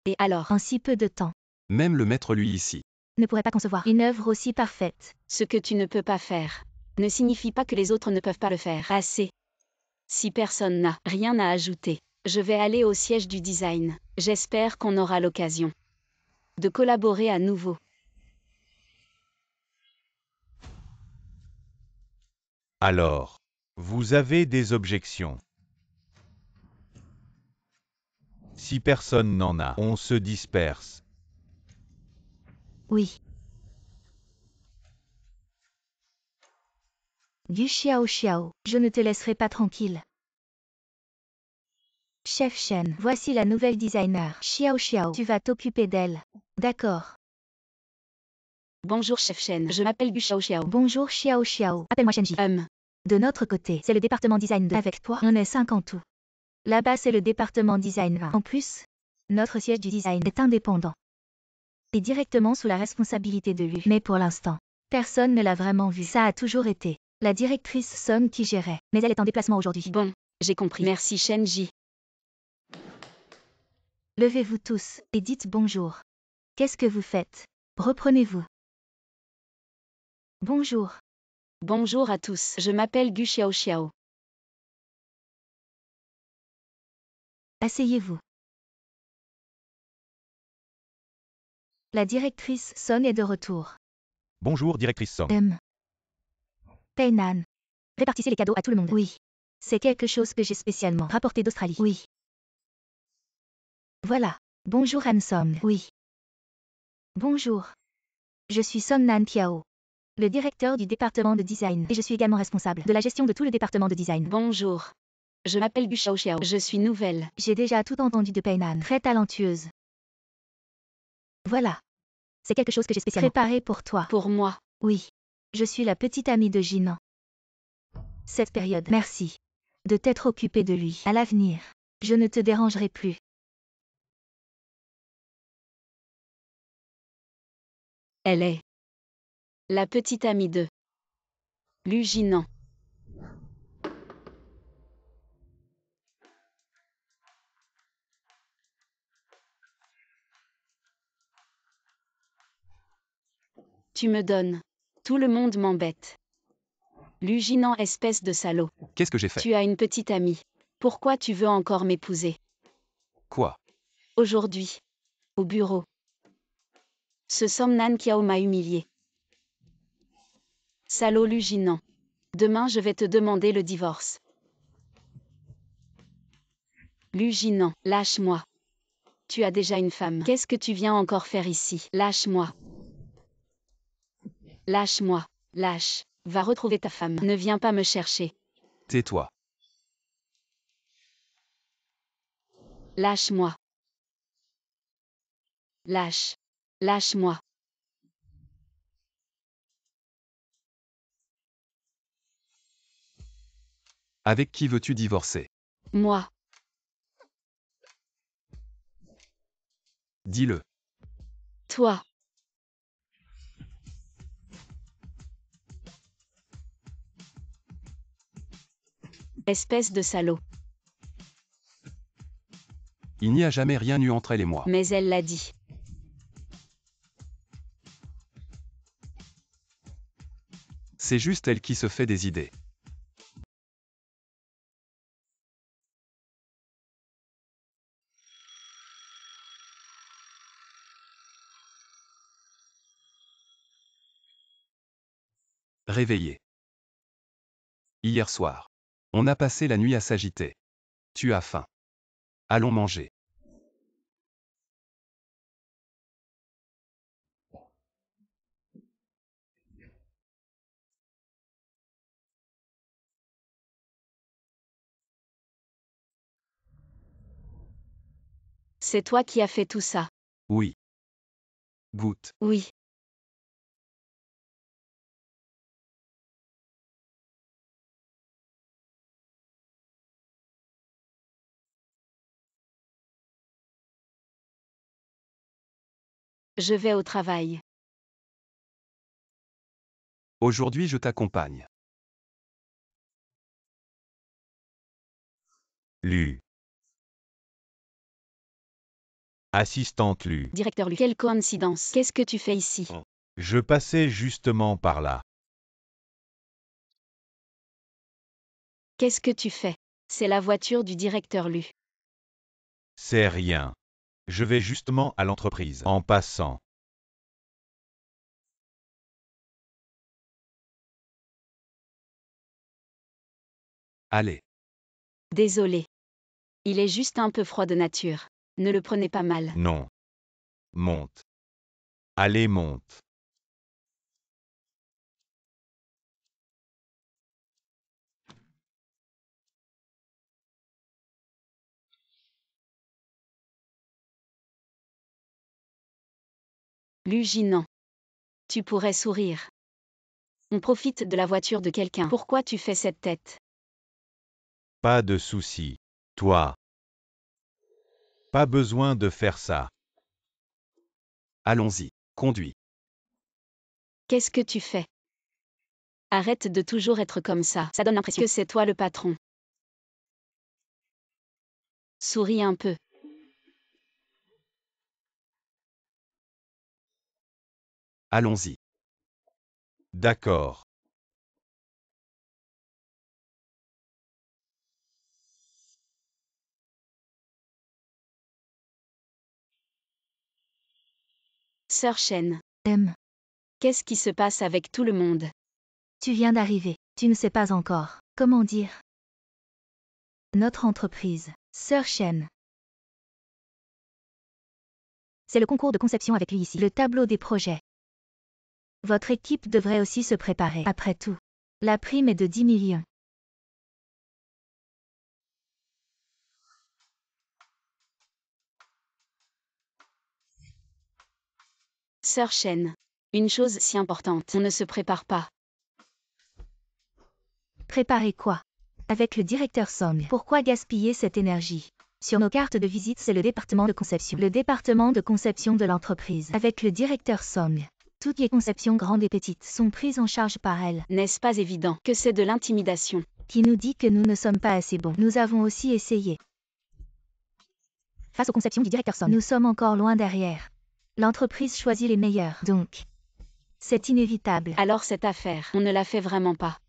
Et alors, En si peu de temps, Même le maître lui ici. ne pourrait pas concevoir une œuvre aussi parfaite. ce que tu ne peux pas faire ne signifie pas que les autres ne peuvent pas le faire. Assez. Si personne n'a rien à ajouter, je vais aller au siège du design. J'espère qu'on aura l'occasion de collaborer à nouveau. Alors, vous avez des objections. Si personne n'en a, on se disperse. Oui. Du Xiao Xiao, je ne te laisserai pas tranquille. Chef Shen, voici la nouvelle designer. Xiao Xiao, tu vas t'occuper d'elle. D'accord. Bonjour chef Shen, je m'appelle Gu Xiao Xiao. Bonjour Xiao Xiao. Appelle-moi Shenji. De notre côté, c'est le département design 2. Avec toi, on est 5 en tout. Là-bas, c'est le département design 1. En plus, notre siège du design est indépendant. Et directement sous la responsabilité de lui. Mais pour l'instant, personne ne l'a vraiment vu. Ça a toujours été la directrice Song qui gérait. Mais elle est en déplacement aujourd'hui. Bon, j'ai compris. Merci Shenji. Levez-vous tous et dites bonjour. Qu'est-ce que vous faites? Reprenez-vous. Bonjour. Bonjour à tous, je m'appelle Gu Xiao Xiao. Asseyez-vous. La directrice Son est de retour. Bonjour, directrice Song. Peinan. Répartissez les cadeaux à tout le monde. Oui. C'est quelque chose que j'ai spécialement rapporté d'Australie. Oui. Voilà. Bonjour Hansom. Oui. Bonjour. Je suis Son Nan Tiao, le directeur du département de design. Et je suis également responsable de la gestion de tout le département de design. Bonjour. Je m'appelle Gu Xiao Xiao. Je suis nouvelle. J'ai déjà tout entendu de Peinan. Très talentueuse. Voilà. C'est quelque chose que j'ai spécialement préparé pour toi. Pour moi. Oui. Je suis la petite amie de Jinan. Cette période. Merci. De t'être occupé de lui. À l'avenir. Je ne te dérangerai plus. Elle est la petite amie de Lu Jinan. Tu me donnes. Tout le monde m'embête. Lu Jinan, espèce de salaud. Qu'est-ce que j'ai fait? Tu as une petite amie. Pourquoi tu veux encore m'épouser? Quoi? Aujourd'hui. Au bureau. Ce Somnan Kiao m'a humilié. Salaud Lu Jinan. Demain je vais te demander le divorce. Lu Jinan, lâche-moi. Tu as déjà une femme. Qu'est-ce que tu viens encore faire ici? Lâche-moi. Lâche-moi. Lâche. Va retrouver ta femme. Ne viens pas me chercher. Tais-toi. Lâche-moi. Lâche. Lâche-moi. Avec qui veux-tu divorcer? Moi. Dis-le. Toi. Espèce de salaud. Il n'y a jamais rien eu entre elle et moi. Mais elle l'a dit. C'est juste elle qui se fait des idées. Réveillé. Hier soir. On a passé la nuit à s'agiter. Tu as faim. Allons manger. C'est toi qui as fait tout ça. Oui. Goûte. Oui. Je vais au travail. Aujourd'hui je t'accompagne. Lu. Assistante Lu. Directeur Lu, quelle coïncidence. Qu'est-ce que tu fais ici? Je passais justement par là. Qu'est-ce que tu fais? C'est la voiture du directeur Lu. C'est rien. Je vais justement à l'entreprise. En passant. Allez. Désolé. Il est juste un peu froid de nature. Ne le prenez pas mal. Non. Monte. Allez, monte. Luginant. Tu pourrais sourire. On profite de la voiture de quelqu'un. Pourquoi tu fais cette tête? Pas de souci. Toi. Pas besoin de faire ça. Allons-y. Conduis. Qu'est-ce que tu fais? Arrête de toujours être comme ça. Ça donne l'impression que c'est toi le patron. Souris un peu. Allons-y. D'accord. Sœur Chen. M. Qu'est-ce qui se passe avec tout le monde? Tu viens d'arriver. Tu ne sais pas encore. Comment dire? Notre entreprise. Sœur Chen. C'est le concours de conception avec lui ici. Le tableau des projets. Votre équipe devrait aussi se préparer. Après tout, la prime est de 10 millions. Sœur Chen. Une chose si importante. On ne se prépare pas. Préparer quoi? Avec le directeur Song. Pourquoi gaspiller cette énergie? Sur nos cartes de visite, c'est le département de conception. Le département de conception de l'entreprise. Avec le directeur Song. Toutes les conceptions grandes et petites sont prises en charge par elle. N'est-ce pas évident que c'est de l'intimidation? Qui nous dit que nous ne sommes pas assez bons. Nous avons aussi essayé. Face aux conceptions du directeur Song, nous sommes encore loin derrière. L'entreprise choisit les meilleurs. Donc, c'est inévitable. Alors cette affaire, on ne la fait vraiment pas.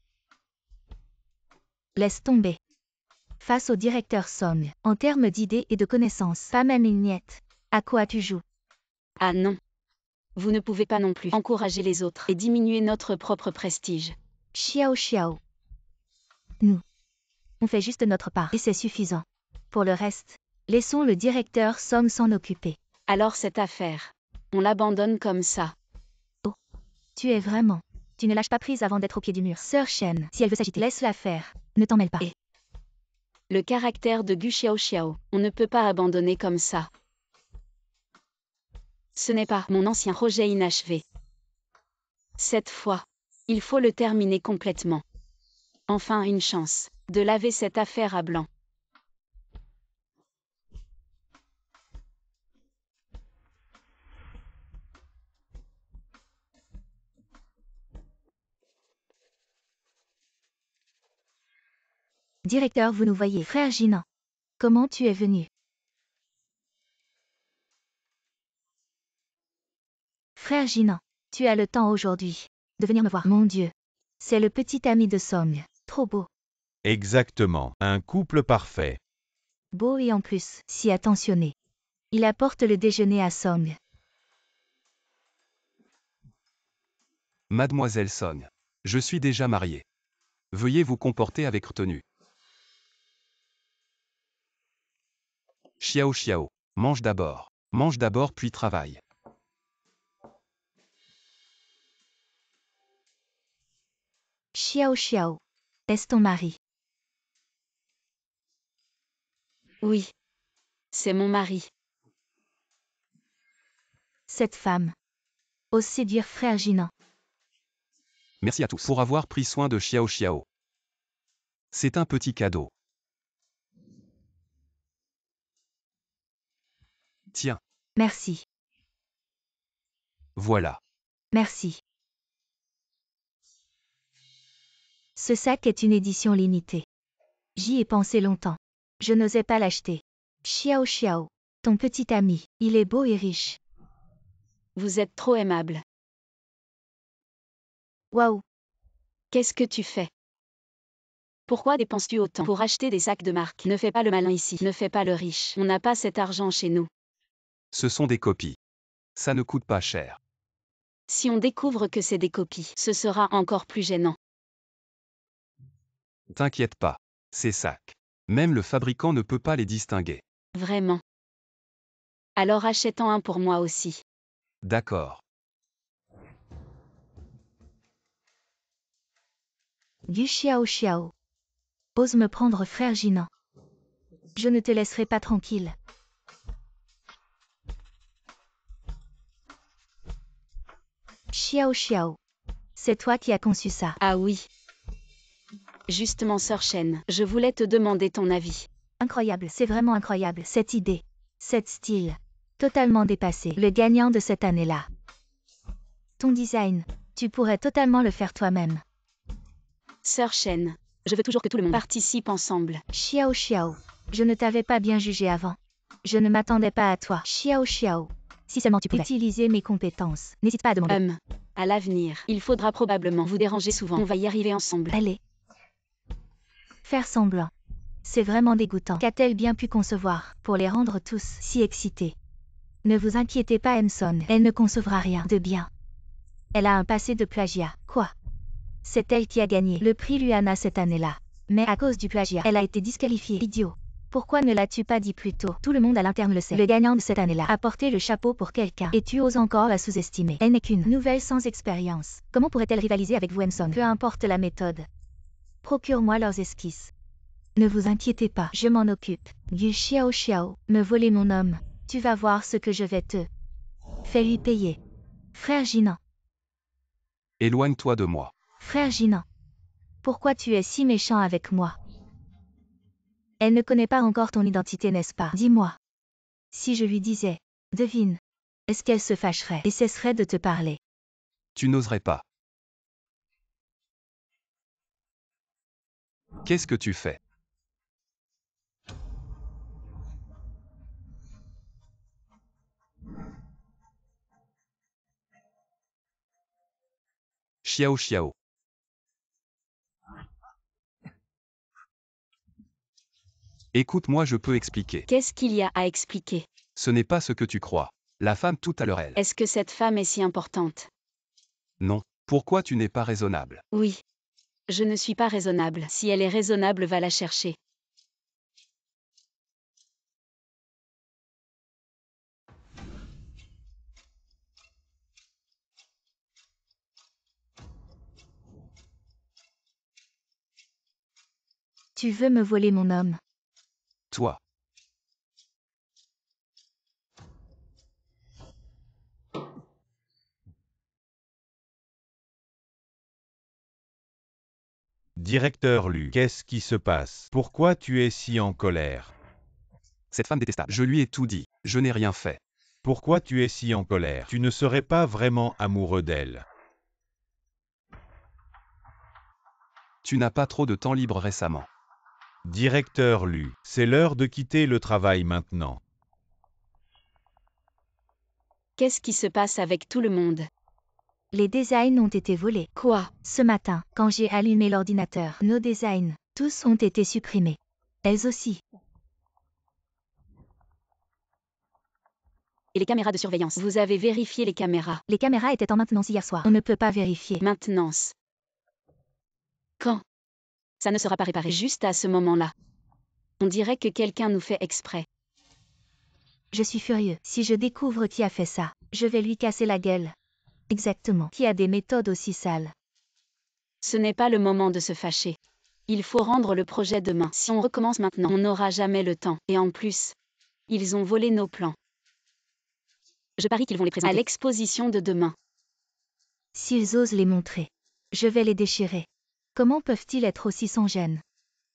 Laisse tomber. Face au directeur Song, en termes d'idées et de connaissances, pas même une miette. À quoi tu joues? Ah non. Vous ne pouvez pas non plus encourager les autres et diminuer notre propre prestige. Xiao Xiao. Nous. On fait juste notre part et c'est suffisant. Pour le reste, laissons le directeur Song s'en occuper. Alors cette affaire, on l'abandonne comme ça. Tu es vraiment. Tu ne lâches pas prise avant d'être au pied du mur. Sœur Shen, si elle veut s'agiter, laisse-la faire. Ne t'en mêle pas. Et le caractère de Gu Xiao Xiao, on ne peut pas abandonner comme ça. Ce n'est pas mon ancien projet inachevé. Cette fois, il faut le terminer complètement. Enfin une chance de laver cette affaire à blanc. Directeur, vous nous voyez. Frère Jinan. Comment tu es venu? Frère Jinan, tu as le temps aujourd'hui de venir me voir. Mon Dieu. C'est le petit ami de Song. Trop beau. Exactement. Un couple parfait. Beau et en plus, si attentionné. Il apporte le déjeuner à Song. Mademoiselle Song. Je suis déjà marié. Veuillez vous comporter avec retenue. Xiao Xiao. Mange d'abord. Mange d'abord puis travaille. Xiao Xiao. Est-ce ton mari? Oui. C'est mon mari. Cette femme ose séduire frère Jinan. Merci à tous pour avoir pris soin de Xiao Xiao. C'est un petit cadeau. Tiens, Merci. voilà. Merci. Ce sac est une édition limitée. J'y ai pensé longtemps. Je n'osais pas l'acheter. Xiao Xiao. Ton petit ami. Il est beau et riche. Vous êtes trop aimable. Waouh. Qu'est-ce que tu fais? Pourquoi dépenses-tu autant pour acheter des sacs de marque? Ne fais pas le malin ici. Ne fais pas le riche. On n'a pas cet argent chez nous. Ce sont des copies. Ça ne coûte pas cher. Si on découvre que c'est des copies, ce sera encore plus gênant. T'inquiète pas. Ces sacs. Même le fabricant ne peut pas les distinguer. Vraiment. Alors achète-en un pour moi aussi. D'accord. Du Xiao Xiao. Ose me prendre frère Jinan. Je ne te laisserai pas tranquille. Xiao Xiao. C'est toi qui as conçu ça. Ah oui. Justement, sœur Shen, je voulais te demander ton avis. Incroyable, c'est vraiment incroyable, cette idée. Cet style. Totalement dépassé. Le gagnant de cette année-là. Ton design. Tu pourrais totalement le faire toi-même. Sœur Shen, je veux toujours que tout le monde participe ensemble. Xiao Xiao. Je ne t'avais pas bien jugé avant. Je ne m'attendais pas à toi. Xiao Xiao. Si seulement tu pouvais utiliser mes compétences. N'hésite pas à demander. À l'avenir, il faudra probablement vous déranger souvent. On va y arriver ensemble. Allez. Faire semblant. C'est vraiment dégoûtant. Qu'a-t-elle bien pu concevoir pour les rendre tous si excités? Ne vous inquiétez pas, Emson. Elle ne concevra rien de bien. Elle a un passé de plagiat. Quoi? C'est elle qui a gagné le prix Luana cette année-là. Mais à cause du plagiat, elle a été disqualifiée. Idiot. Pourquoi ne l'as-tu pas dit plus tôt? Tout le monde à l'interne le sait. Le gagnant de cette année-là a porté le chapeau pour quelqu'un. Et tu oses encore la sous-estimer. Elle n'est qu'une nouvelle sans expérience. Comment pourrait-elle rivaliser avec vous, Emson? Peu importe la méthode. Procure-moi leurs esquisses. Ne vous inquiétez pas, je m'en occupe. Yu Xiao Xiao, me voler mon homme. Tu vas voir ce que je vais te... Fais-lui payer. Frère Jinan. Éloigne-toi de moi. Frère Jinan. Pourquoi tu es si méchant avec moi? Elle ne connaît pas encore ton identité, n'est-ce pas? Dis-moi. Si je lui disais, devine, est-ce qu'elle se fâcherait et cesserait de te parler? Tu n'oserais pas. Qu'est-ce que tu fais? Xiao Xiao. Écoute-moi, je peux expliquer. Qu'est-ce qu'il y a à expliquer? Ce n'est pas ce que tu crois. La femme tout à l'heure elle. Est-ce que cette femme est si importante? Non. Pourquoi tu n'es pas raisonnable? Oui. Je ne suis pas raisonnable. Si elle est raisonnable, va la chercher. Tu veux me voler mon homme? Toi. Directeur Lu, qu'est-ce qui se passe? Pourquoi tu es si en colère? Cette femme détestable. Je lui ai tout dit. Je n'ai rien fait. Pourquoi tu es si en colère? Tu ne serais pas vraiment amoureux d'elle. Tu n'as pas trop de temps libre récemment. Directeur Lu, c'est l'heure de quitter le travail maintenant. Qu'est-ce qui se passe avec tout le monde? Les designs ont été volés. Quoi? Ce matin, quand j'ai allumé l'ordinateur, nos designs, tous ont été supprimés. Elles aussi. Et les caméras de surveillance? Vous avez vérifié les caméras? Les caméras étaient en maintenance hier soir. On ne peut pas vérifier. Maintenance. Quand? Ça ne sera pas réparé juste à ce moment-là. On dirait que quelqu'un nous fait exprès. Je suis furieux. Si je découvre qui a fait ça, je vais lui casser la gueule. Exactement. Qui a des méthodes aussi sales? Ce n'est pas le moment de se fâcher. Il faut rendre le projet demain. Si on recommence maintenant, on n'aura jamais le temps. Et en plus, ils ont volé nos plans. Je parie qu'ils vont les présenter à l'exposition de demain. S'ils osent les montrer, je vais les déchirer. Comment peuvent-ils être aussi sans gêne?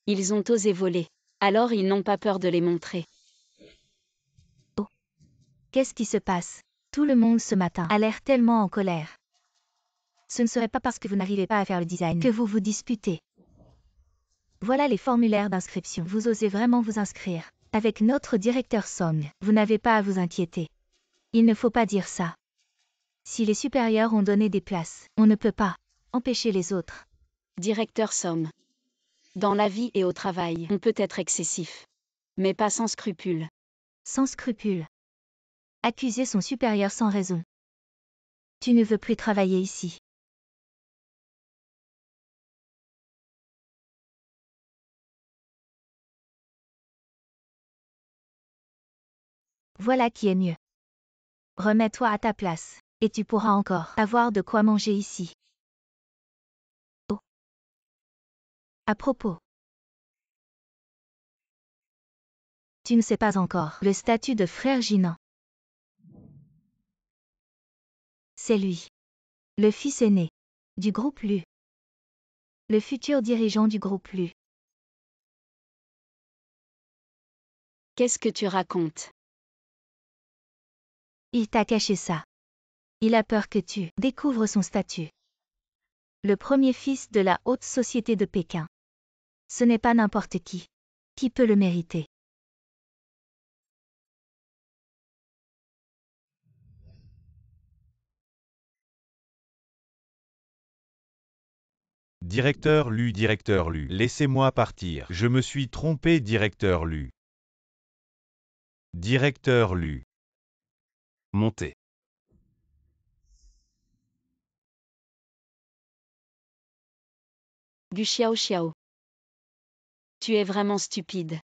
Ils ont osé voler. Alors ils n'ont pas peur de les montrer. Qu'est-ce qui se passe? Tout le monde ce matin a l'air tellement en colère. Ce ne serait pas parce que vous n'arrivez pas à faire le design que vous vous disputez. Voilà les formulaires d'inscription. Vous osez vraiment vous inscrire. Avec notre directeur Song, vous n'avez pas à vous inquiéter. Il ne faut pas dire ça. Si les supérieurs ont donné des places, on ne peut pas empêcher les autres. Directeur Somme. Dans la vie et au travail, on peut être excessif. Mais pas sans scrupules. Sans scrupule. Accuser son supérieur sans raison. Tu ne veux plus travailler ici. Voilà qui est mieux. Remets-toi à ta place, et tu pourras encore avoir de quoi manger ici. Oh. À propos. Tu ne sais pas encore le statut de frère Jinan. C'est lui. Le fils aîné du groupe Lu. Le futur dirigeant du groupe Lu. Qu'est-ce que tu racontes? Il t'a caché ça. Il a peur que tu découvres son statut. Le premier fils de la haute société de Pékin. Ce n'est pas n'importe qui. Qui peut le mériter? Directeur Lu, laissez-moi partir. Je me suis trompé, directeur Lu. Directeur Lu. Montez. Gu Xiao Xiao. Tu es vraiment stupide.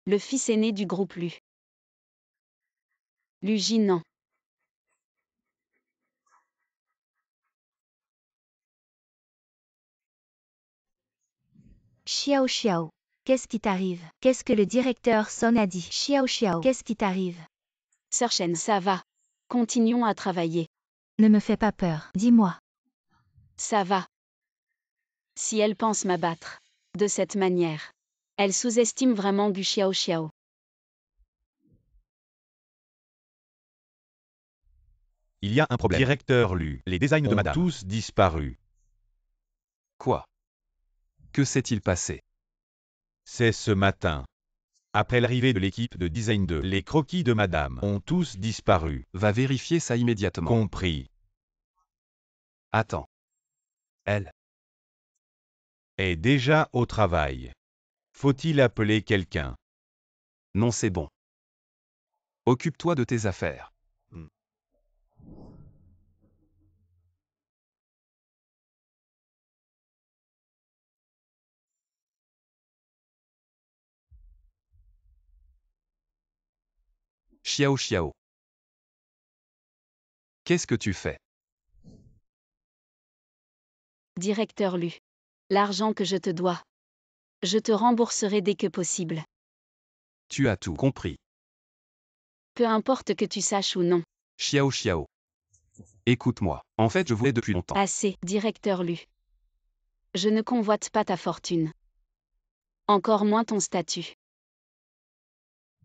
Le fils aîné du groupe Lu. Lu Jinan. Xiao Xiao. Qu'est-ce qui t'arrive? Qu'est-ce que le directeur Son a dit? Xiao Xiao. Qu'est-ce qui t'arrive? Sœur Chen, ça va. Continuons à travailler. Ne me fais pas peur. Dis-moi. Ça va. Si elle pense m'abattre de cette manière, elle sous-estime vraiment Gu Xiao Xiao. Il y a un problème. Directeur Lu. Les designs de Ont madame tous disparu. Quoi? Que s'est-il passé? C'est ce matin. Après l'arrivée de l'équipe de design 2, les croquis de madame ont tous disparu. Va vérifier ça immédiatement. Compris. Attends. Elle. Est déjà au travail. Faut-il appeler quelqu'un? Non, c'est bon. Occupe-toi de tes affaires. Xiao Xiao. Qu'est-ce que tu fais? Directeur Lu. L'argent que je te dois. Je te rembourserai dès que possible. Tu as tout compris. Peu importe que tu saches ou non. Xiao Xiao. Écoute-moi. En fait, je voulais depuis longtemps. Assez, directeur Lu. Je ne convoite pas ta fortune. Encore moins ton statut.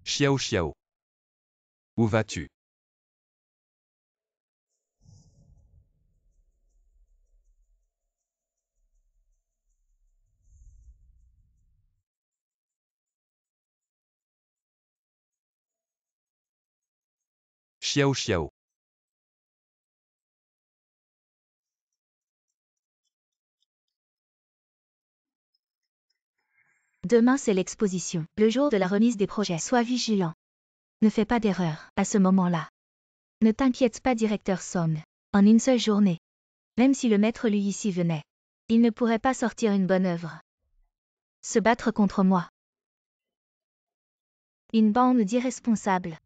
Xiao Xiao. Où vas-tu? Xiao Xiao. Demain c'est l'exposition, le jour de la remise des projets. Sois vigilant. Ne fais pas d'erreur à ce moment-là. Ne t'inquiète pas, directeur Song. En une seule journée. Même si le maître lui ici venait. Il ne pourrait pas sortir une bonne œuvre. Se battre contre moi. Une bande d'irresponsables.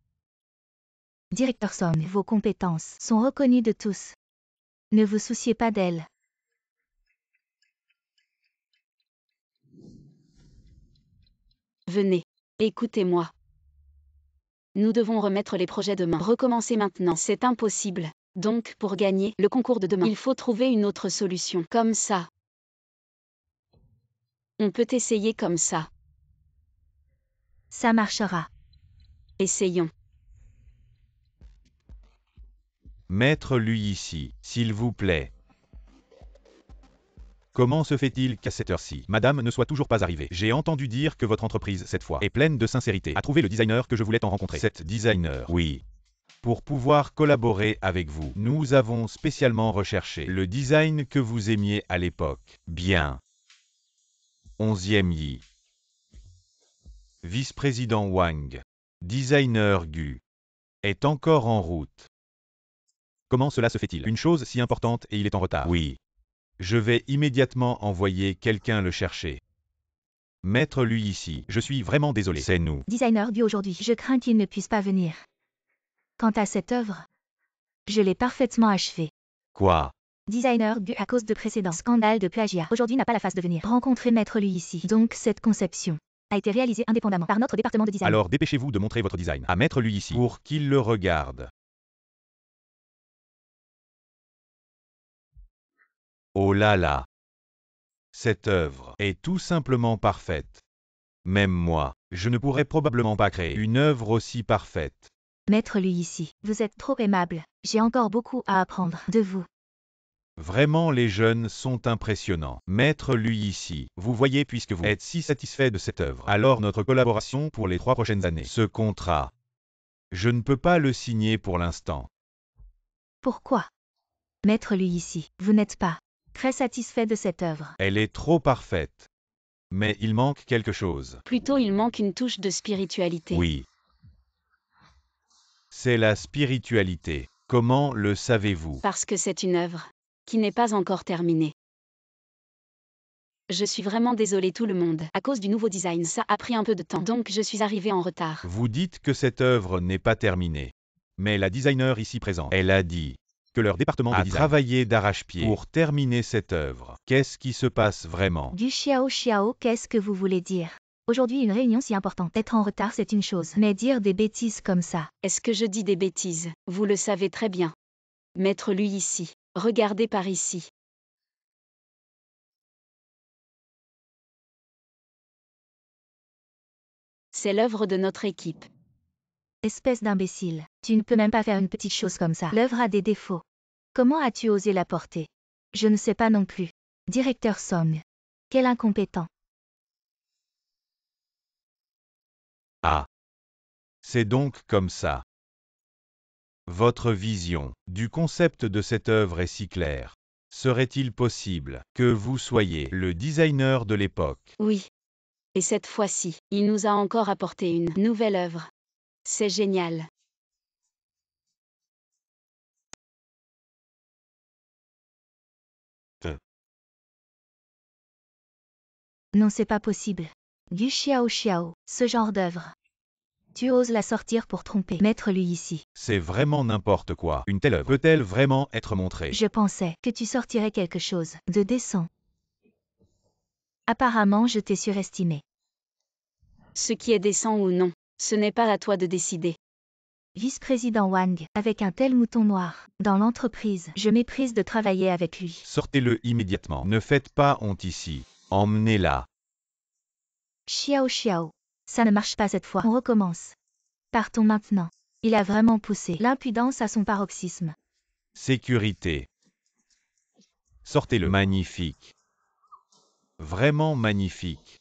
Directeur Song, vos compétences sont reconnues de tous. Ne vous souciez pas d'elles. Venez. Écoutez-moi. Nous devons remettre les projets demain. Recommencer maintenant, c'est impossible. Donc, pour gagner le concours de demain, il faut trouver une autre solution. Comme ça. On peut essayer comme ça. Ça marchera. Essayons. Maître-lui ici, s'il vous plaît. Comment se fait-il qu'à cette heure-ci, madame ne soit toujours pas arrivée? J'ai entendu dire que votre entreprise, cette fois, est pleine de sincérité. A trouvé le designer que je voulais en rencontrer. Cette designer, oui. Pour pouvoir collaborer avec vous, nous avons spécialement recherché le design que vous aimiez à l'époque. Bien. 11e Yi. Vice-président Wang. Designer Gu. Est encore en route. Comment cela se fait-il? Une chose si importante et il est en retard. Oui. Je vais immédiatement envoyer quelqu'un le chercher. Maître-lui ici, je suis vraiment désolé. C'est nous. Designer Gu aujourd'hui, je crains qu'il ne puisse pas venir. Quant à cette œuvre, je l'ai parfaitement achevée. Quoi? Designer Gu à cause de précédents scandales de plagiat. Aujourd'hui n'a pas la face de venir rencontrer Maître Lui ici. Donc cette conception a été réalisée indépendamment par notre département de design. Alors dépêchez-vous de montrer votre design à Maître-lui ici pour qu'il le regarde. Oh là là! Cette œuvre est tout simplement parfaite. Même moi, je ne pourrais probablement pas créer une œuvre aussi parfaite. Maître Lui ici, vous êtes trop aimable. J'ai encore beaucoup à apprendre de vous. Vraiment les jeunes sont impressionnants. Maître-lui ici, vous voyez puisque vous êtes si satisfait de cette œuvre, alors notre collaboration pour les 3 prochaines années. Ce contrat, je ne peux pas le signer pour l'instant. Pourquoi? Maître Lui ici, vous n'êtes pas très satisfait de cette œuvre. Elle est trop parfaite. Mais il manque quelque chose. Plutôt, il manque une touche de spiritualité. Oui. C'est la spiritualité. Comment le savez-vous? Parce que c'est une œuvre qui n'est pas encore terminée. Je suis vraiment désolée tout le monde. À cause du nouveau design, ça a pris un peu de temps. Donc je suis arrivée en retard. Vous dites que cette œuvre n'est pas terminée. Mais la designer ici présente, elle a dit que leur département de design a travaillé d'arrache-pied pour terminer cette œuvre. Qu'est-ce qui se passe vraiment? Du Xiao, qu'est-ce que vous voulez dire? Aujourd'hui une réunion si importante. Être en retard c'est une chose, mais dire des bêtises comme ça. Est-ce que je dis des bêtises? Vous le savez très bien. Maître-lui ici. Regardez par ici. C'est l'œuvre de notre équipe. Espèce d'imbécile. Tu ne peux même pas faire une petite chose comme ça. L'œuvre a des défauts. Comment as-tu osé la porter? Je ne sais pas non plus. Directeur Song. Quel incompétent. Ah. C'est donc comme ça. Votre vision du concept de cette œuvre est si claire. Serait-il possible que vous soyez le designer de l'époque? Oui. Et cette fois-ci, il nous a encore apporté une nouvelle œuvre. C'est génial. Non, c'est pas possible. Du Xiao, ce genre d'œuvre. Tu oses la sortir pour tromper. Maître-lui ici. C'est vraiment n'importe quoi. Une telle œuvre peut-elle vraiment être montrée? Je pensais que tu sortirais quelque chose de décent. Apparemment, je t'ai surestimé. Ce qui est décent ou non, ce n'est pas à toi de décider. Vice-président Wang, avec un tel mouton noir dans l'entreprise, je méprise de travailler avec lui. Sortez-le immédiatement. Ne faites pas honte ici. Emmenez-la. Xiao, ça ne marche pas cette fois. On recommence. Partons maintenant. Il a vraiment poussé l'impudence à son paroxysme. Sécurité. Sortez-le. Magnifique. Vraiment magnifique.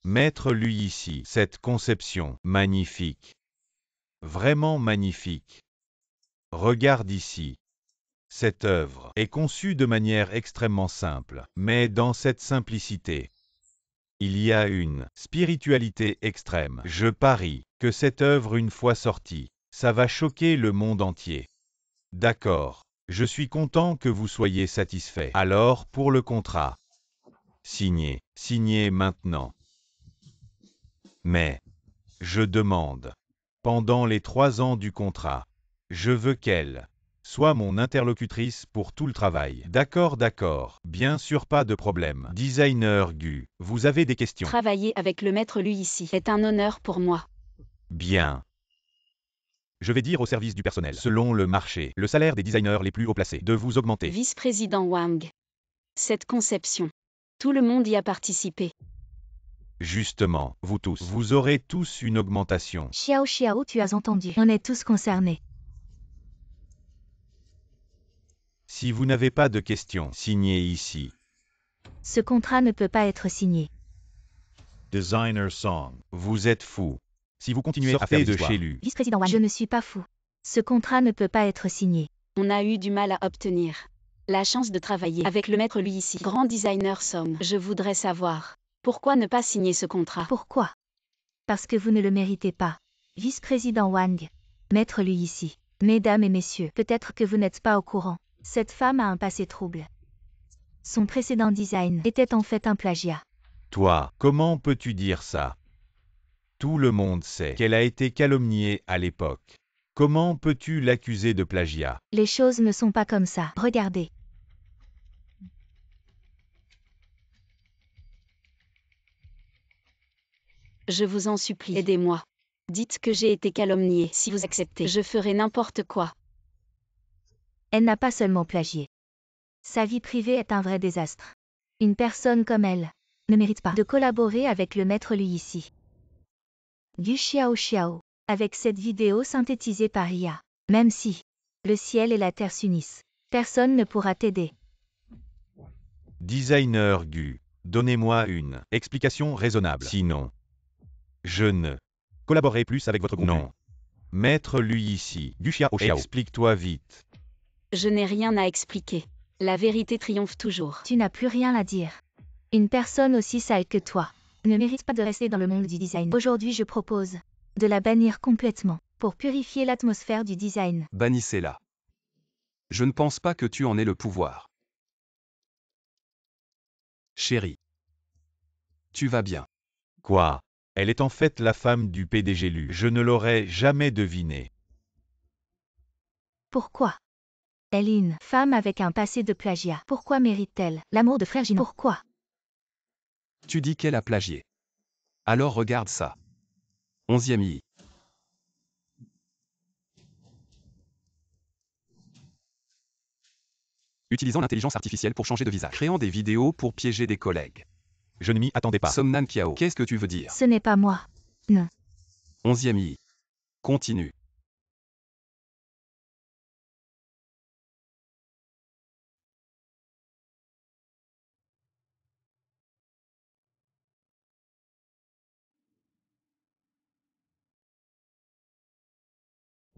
Maître-lui ici cette conception. Magnifique. Vraiment magnifique. Regarde ici. Cette œuvre est conçue de manière extrêmement simple, mais dans cette simplicité, il y a une spiritualité extrême. Je parie que cette œuvre, une fois sortie, ça va choquer le monde entier. D'accord. Je suis content que vous soyez satisfait. Alors, pour le contrat. Signez. Signez maintenant. Mais, je demande. Pendant les 3 ans du contrat, je veux qu'elle soit mon interlocutrice pour tout le travail. D'accord, d'accord. Bien sûr, pas de problème. Designer Gu, vous avez des questions? Travailler avec le maître Lu ici est un honneur pour moi. Bien. Je vais dire au service du personnel, selon le marché, le salaire des designers les plus haut placés, de vous augmenter. Vice-président Wang. Cette conception. Tout le monde y a participé. Justement, vous tous, vous aurez tous une augmentation. Xiao Xiao, tu as entendu. On est tous concernés. Si vous n'avez pas de questions, signez ici. Ce contrat ne peut pas être signé. Designer song. Vous êtes fou. Si vous continuez à Sortez faire de de chez chez lui. Vice-président Wang, je ne suis pas fou. Ce contrat ne peut pas être signé. On a eu du mal à obtenir la chance de travailler avec le maître Lu ici. Grand designer Song. Je voudrais savoir, pourquoi ne pas signer ce contrat? Pourquoi? Parce que vous ne le méritez pas. Vice-président Wang. Maître Lu ici. Mesdames et messieurs, peut-être que vous n'êtes pas au courant. Cette femme a un passé trouble. Son précédent design était en fait un plagiat. Toi, comment peux-tu dire ça? Tout le monde sait qu'elle a été calomniée à l'époque. Comment peux-tu l'accuser de plagiat? Les choses ne sont pas comme ça. Regardez. Je vous en supplie, aidez-moi. Dites que j'ai été calomniée. Si vous acceptez, je ferai n'importe quoi. Elle n'a pas seulement plagié. Sa vie privée est un vrai désastre. Une personne comme elle ne mérite pas de collaborer avec le maître Lu ici. Du Xiao Xiao, avec cette vidéo synthétisée par IA. Même si le ciel et la terre s'unissent, personne ne pourra t'aider. Designer Gu, donnez-moi une explication raisonnable. Sinon, je ne collaborerai plus avec votre groupe. Non. Maître Lu ici. Gu Xiao Xiao. Explique-toi vite. Je n'ai rien à expliquer. La vérité triomphe toujours. Tu n'as plus rien à dire. Une personne aussi sale que toi ne mérite pas de rester dans le monde du design. Aujourd'hui, je propose de la bannir complètement pour purifier l'atmosphère du design. Bannissez-la. Je ne pense pas que tu en aies le pouvoir. Chérie. Tu vas bien. Quoi? Elle est en fait la femme du PDG Lu. Je ne l'aurais jamais deviné. Pourquoi? Elle est une femme avec un passé de plagiat. Pourquoi mérite-t-elle l'amour de frère Jinan? Pourquoi? Tu dis qu'elle a plagié. Alors regarde ça. 11e I. Utilisant l'intelligence artificielle pour changer de visage. Créant des vidéos pour piéger des collègues. Je ne m'y attendais pas. Somnan Kiao. Qu'est-ce que tu veux dire? Ce n'est pas moi. Non. 11e I. Continue.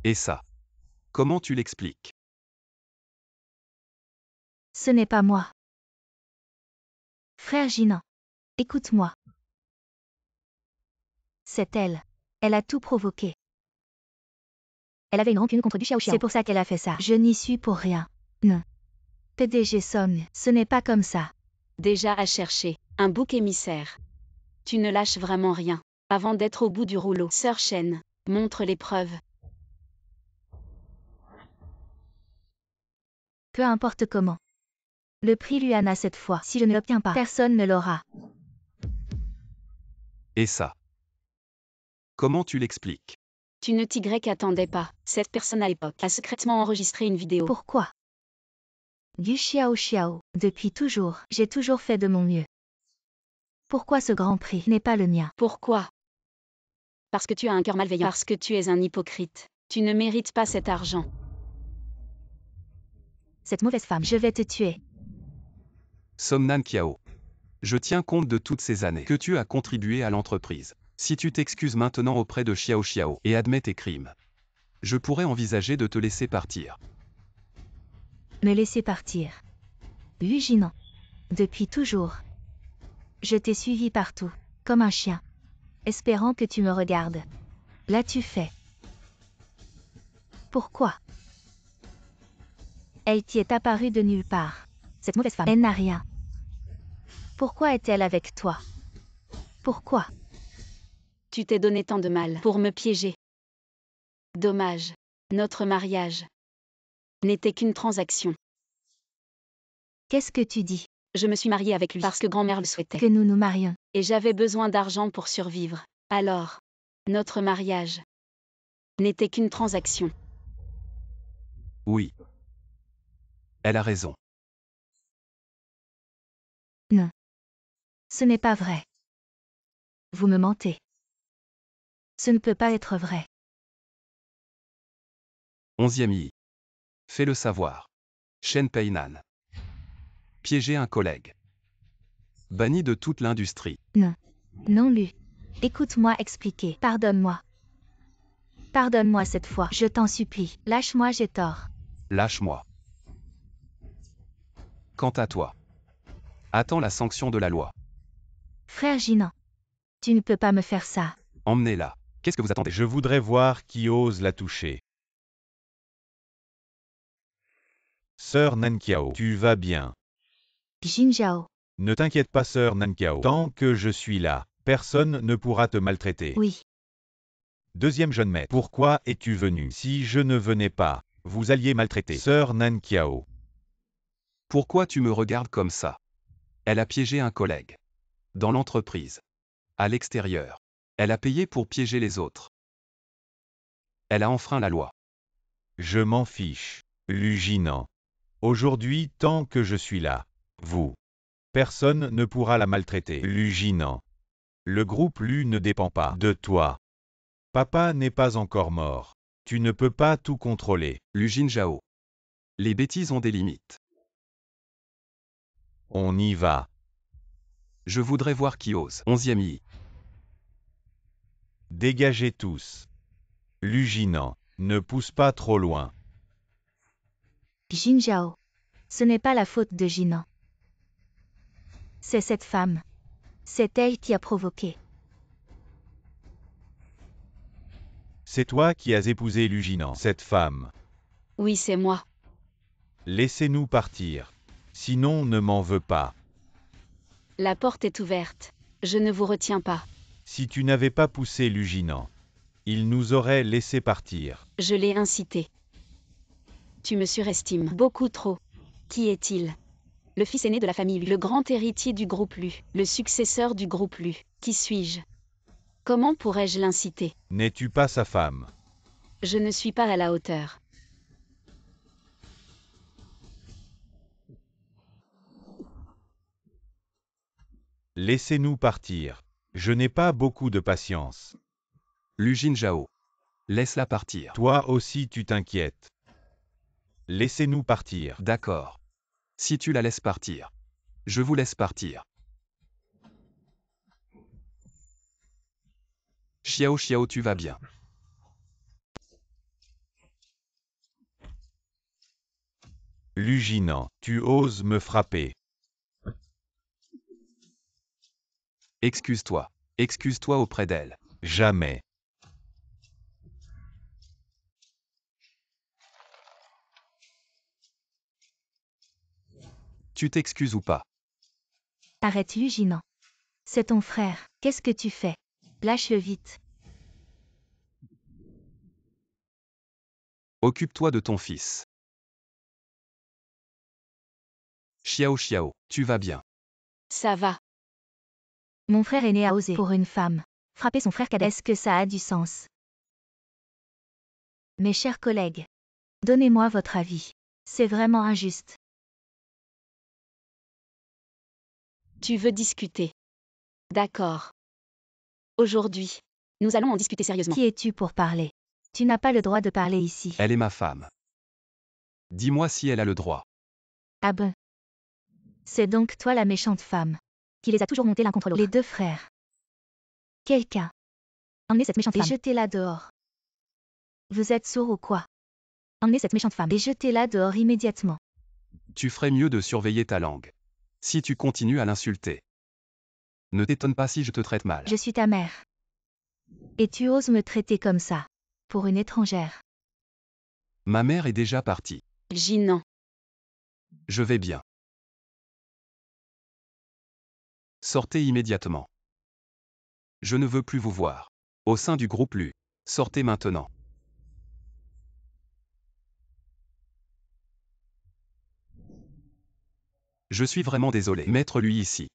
Et ça? Comment tu l'expliques? Ce n'est pas moi. Frère Jinan. Écoute-moi. C'est elle. Elle a tout provoqué. Elle avait une rancune contre du Xiao Xiao. C'est pour ça qu'elle a fait ça. Je n'y suis pour rien. Non. PDG Song, ce n'est pas comme ça. Déjà à chercher un bouc émissaire. Tu ne lâches vraiment rien. Avant d'être au bout du rouleau. Sœur Shen, montre les preuves. Peu importe comment. Le prix Luana cette fois. Si je ne l'obtiens pas, personne ne l'aura. Et ça? Comment tu l'expliques? Tu ne t'y pas. Cette personne à l'époque a secrètement enregistré une vidéo. Pourquoi? Du Xiao Xiao, depuis toujours, j'ai toujours fait de mon mieux. Pourquoi ce grand prix n'est pas le mien? Pourquoi? Parce que tu as un cœur malveillant. Parce que tu es un hypocrite. Tu ne mérites pas cet argent. Cette mauvaise femme, je vais te tuer. Somnan Kiao. Je tiens compte de toutes ces années que tu as contribué à l'entreprise. Si tu t'excuses maintenant auprès de Xiao Xiao et admets tes crimes, je pourrais envisager de te laisser partir. Me laisser partir. Lu Jinan. Depuis toujours. Je t'ai suivi partout, comme un chien. Espérant que tu me regardes. L'as-tu fait? Pourquoi? Elle t'y est apparue de nulle part. Cette mauvaise femme, elle n'a rien. Pourquoi est-elle avec toi? Pourquoi? Tu t'es donné tant de mal pour me piéger. Dommage. Notre mariage n'était qu'une transaction. Qu'est-ce que tu dis? Je me suis mariée avec lui parce que grand-mère le souhaitait. Que nous nous marions. Et j'avais besoin d'argent pour survivre. Alors, notre mariage n'était qu'une transaction. Oui. Elle a raison. Non. Ce n'est pas vrai. Vous me mentez. Ce ne peut pas être vrai. 11e I. Fais-le savoir. Shen Peinan. Piéger un collègue. Banni de toute l'industrie. Non lu. Écoute-moi expliquer. Pardonne-moi. Pardonne-moi cette fois. Je t'en supplie. Lâche-moi, j'ai tort. Lâche-moi. Quant à toi. Attends la sanction de la loi. Frère Jinan. Tu ne peux pas me faire ça. Emmenez-la. Qu'est-ce que vous attendez? Je voudrais voir qui ose la toucher. Sœur Nankiao, tu vas bien. Jinjiao. Ne t'inquiète pas, sœur Nankiao. Tant que je suis là, personne ne pourra te maltraiter. Oui. Deuxième jeune maître. Pourquoi es-tu venu? Si je ne venais pas, vous alliez maltraiter. Sœur Nankiao. Pourquoi tu me regardes comme ça? Elle a piégé un collègue. Dans l'entreprise. À l'extérieur. Elle a payé pour piéger les autres. Elle a enfreint la loi. Je m'en fiche. Lu Jinan. Aujourd'hui, tant que je suis là, vous. Personne ne pourra la maltraiter. Lu Jinan. Le groupe Lu ne dépend pas de toi. Papa n'est pas encore mort. Tu ne peux pas tout contrôler. Lu Jinjiao. Les bêtises ont des limites. On y va. Je voudrais voir qui ose. 11e I. Dégagez tous. Lu Jinan. Ne pousse pas trop loin. Jinjiao. Ce n'est pas la faute de Jinan. C'est cette femme. C'est elle qui a provoqué. C'est toi qui as épousé Lu Jinan, cette femme. Oui, c'est moi. Laissez-nous partir. Sinon, ne m'en veux pas. La porte est ouverte. Je ne vous retiens pas. Si tu n'avais pas poussé Lu Jinan, il nous aurait laissé partir. Je l'ai incité. Tu me surestimes beaucoup trop. Qui est-il? Le fils aîné de la famille Lu, le grand héritier du groupe Lu, le successeur du groupe Lu. Qui suis-je? Comment pourrais-je l'inciter? N'es-tu pas sa femme? Je ne suis pas à la hauteur. Laissez-nous partir. Je n'ai pas beaucoup de patience. Lu Jinjiao. Laisse-la partir. Toi aussi tu t'inquiètes. Laissez-nous partir. D'accord. Si tu la laisses partir. Je vous laisse partir. Xiao Xiao, tu vas bien. Lu Jinan, tu oses me frapper. Excuse-toi. Excuse-toi auprès d'elle. Jamais. Tu t'excuses ou pas? Arrête-le, Jinan. C'est ton frère. Qu'est-ce que tu fais? Lâche-le vite. Occupe-toi de ton fils. Xiao Xiao, tu vas bien. Ça va. Mon frère aîné a osé pour une femme. Frapper son frère cadet. Est-ce que ça a du sens? Mes chers collègues. Donnez-moi votre avis. C'est vraiment injuste. Tu veux discuter? D'accord. Aujourd'hui, nous allons en discuter sérieusement. Qui es-tu pour parler? Tu n'as pas le droit de parler ici. Elle est ma femme. Dis-moi si elle a le droit. Ah ben. C'est donc toi la méchante femme. Qui les a toujours montés l'un contre l'autre. Les deux frères. Quelqu'un. Emmenez cette méchante femme. Et jetez-la dehors. Vous êtes sourd ou quoi? Emmenez cette méchante femme et jetez-la dehors immédiatement. Tu ferais mieux de surveiller ta langue. Si tu continues à l'insulter. Ne t'étonne pas si je te traite mal. Je suis ta mère. Et tu oses me traiter comme ça. Pour une étrangère. Ma mère est déjà partie. Jinan. Je vais bien. Sortez immédiatement. Je ne veux plus vous voir. Au sein du groupe Lu. Sortez maintenant. Je suis vraiment désolé. Mettre lui ici.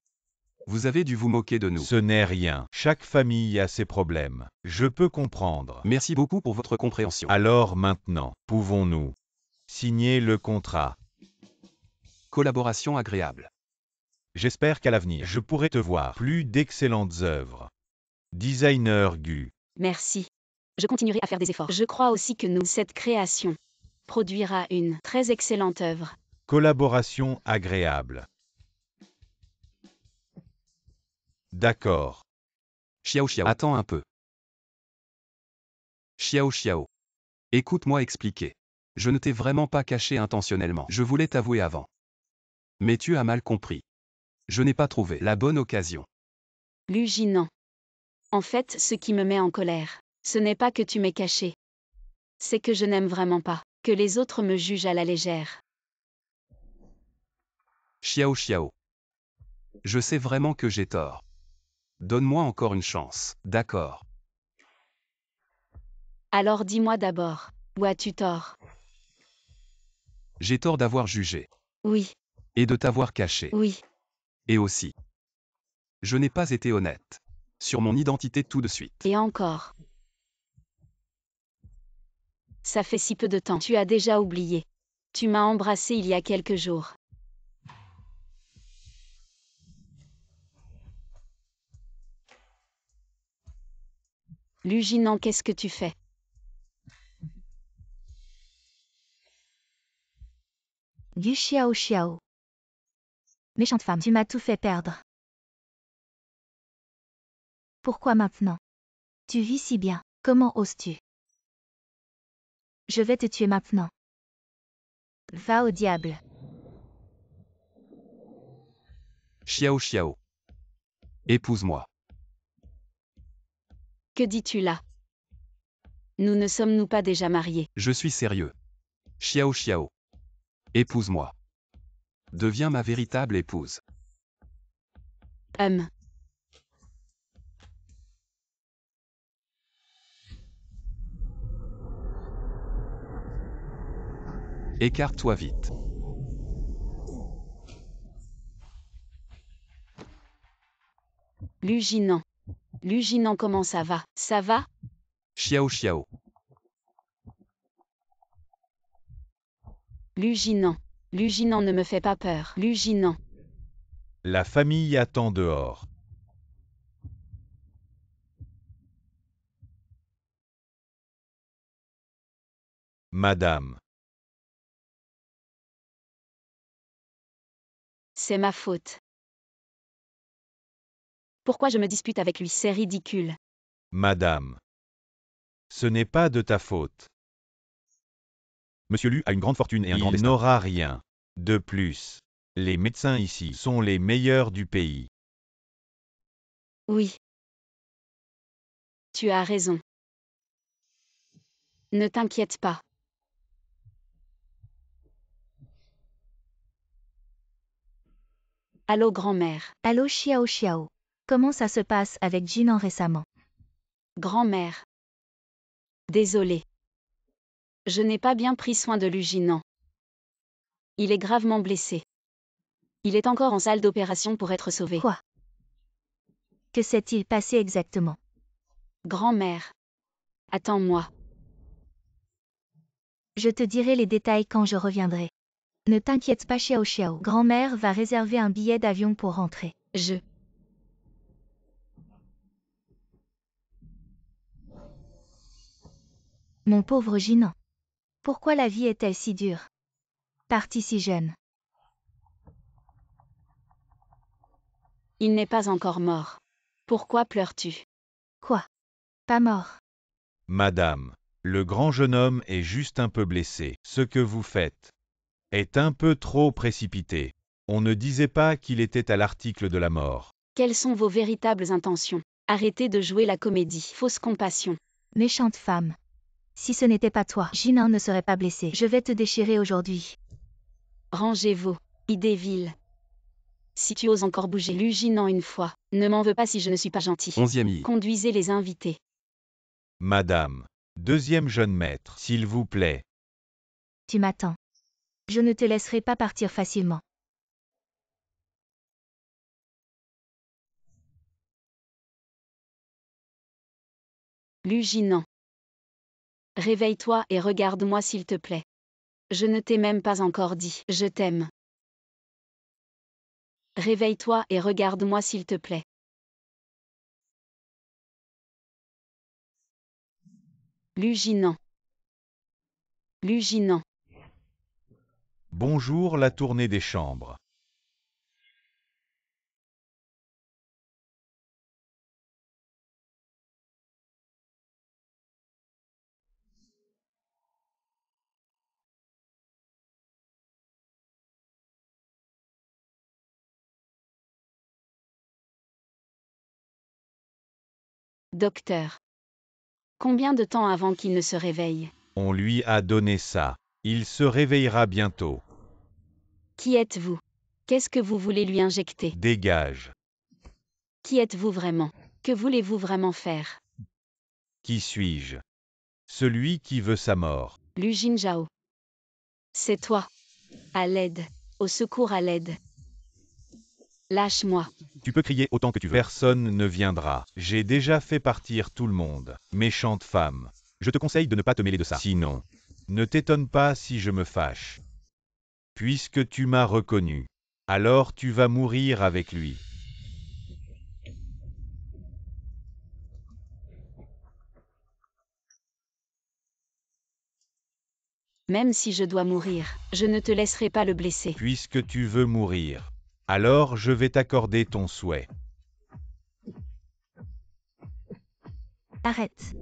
Vous avez dû vous moquer de nous. Ce n'est rien. Chaque famille a ses problèmes. Je peux comprendre. Merci beaucoup pour votre compréhension. Alors maintenant, pouvons-nous signer le contrat? Collaboration agréable. J'espère qu'à l'avenir, je pourrai te voir plus d'excellentes œuvres. Designer Gu. Merci. Je continuerai à faire des efforts. Je crois aussi que cette création produira une très excellente œuvre. Collaboration agréable. D'accord. Xiao Xiao. Attends un peu. Xiao Xiao. Écoute-moi expliquer. Je ne t'ai vraiment pas caché intentionnellement. Je voulais t'avouer avant. Mais tu as mal compris. Je n'ai pas trouvé la bonne occasion. Lu Jinan. En fait, ce qui me met en colère, ce n'est pas que tu m'aies caché. C'est que je n'aime vraiment pas que les autres me jugent à la légère. Xiao Xiao. Je sais vraiment que j'ai tort. Donne-moi encore une chance, d'accord? Alors dis-moi d'abord, où as-tu tort? J'ai tort d'avoir jugé. Oui, Et de t'avoir caché. oui. Et aussi. Je n'ai pas été honnête. Sur mon identité tout de suite. Et encore. Ça fait si peu de temps. Tu as déjà oublié. Tu m'as embrassé il y a quelques jours. Lu Jinan, qu'est-ce que tu fais? Gu Xiao Xiao. Méchante femme, tu m'as tout fait perdre. Pourquoi maintenant? Tu vis si bien, comment oses-tu? Je vais te tuer maintenant. Va au diable. Xiao Xiao. Épouse-moi. Que dis-tu là? Nous ne sommes-nous pas déjà mariés? Je suis sérieux. Xiao Xiao. Épouse-moi. Deviens ma véritable épouse. Écarte-toi vite. Lu Jinan. Lu Jinan, comment ça va? Ça va? Xiao Xiao. Lu Jinan. Lu Jinan, ne me fais pas peur. Lu Jinan. La famille attend dehors. Madame. C'est ma faute. Pourquoi je me dispute avec lui? C'est ridicule. Madame. Ce n'est pas de ta faute. Monsieur Lu a une grande fortune et un grand Il destin. n'aura rien de plus. Les médecins ici sont les meilleurs du pays. Oui. Tu as raison. Ne t'inquiète pas. Allô, grand-mère. Allô Xiao Xiao. Comment ça se passe avec Jinan récemment? Grand-mère. Désolée. Je n'ai pas bien pris soin de Lu Jinan. Il est gravement blessé. Il est encore en salle d'opération pour être sauvé. Quoi? Que s'est-il passé exactement? Grand-mère. Attends-moi. Je te dirai les détails quand je reviendrai. Ne t'inquiète pas Xiao Xiao. Grand-mère va réserver un billet d'avion pour rentrer. Mon pauvre Jinan. Pourquoi la vie est-elle si dure? Parti si jeune. Il n'est pas encore mort. Pourquoi pleures-tu? Quoi? Pas mort. Madame. Le grand jeune homme est juste un peu blessé. Ce que vous faites est un peu trop précipité. On ne disait pas qu'il était à l'article de la mort. Quelles sont vos véritables intentions? Arrêtez de jouer la comédie. Fausse compassion. Méchante femme. Si ce n'était pas toi, Jinan ne serait pas blessé. Je vais te déchirer aujourd'hui. Rangez-vous. Idée vile. Si tu oses encore bouger Luginant une fois, ne m'en veux pas si je ne suis pas gentil. 11e I. Conduisez les invités. Madame. Deuxième jeune maître, s'il vous plaît. Tu m'attends. Je ne te laisserai pas partir facilement. Luginant. Réveille-toi et regarde-moi s'il te plaît. Je ne t'ai même pas encore dit « je t'aime ». Réveille-toi et regarde-moi s'il te plaît. Luginant. Luginant. Bonjour la tournée des chambres. Docteur. Combien de temps avant qu'il ne se réveille? On lui a donné ça. Il se réveillera bientôt. Qui êtes-vous? Qu'est-ce que vous voulez lui injecter? Dégage. Qui êtes-vous vraiment? Que voulez-vous vraiment faire? Qui suis-je? Celui qui veut sa mort. Lugin Zhao. C'est toi. À l'aide. Au secours à l'aide. Lâche-moi. Tu peux crier autant que tu veux. Personne ne viendra. J'ai déjà fait partir tout le monde. Méchante femme. Je te conseille de ne pas te mêler de ça. Sinon, ne t'étonne pas si je me fâche. Puisque tu m'as reconnu, alors tu vas mourir avec lui. Même si je dois mourir, je ne te laisserai pas le blesser. Puisque tu veux mourir, alors je vais t'accorder ton souhait. Arrête.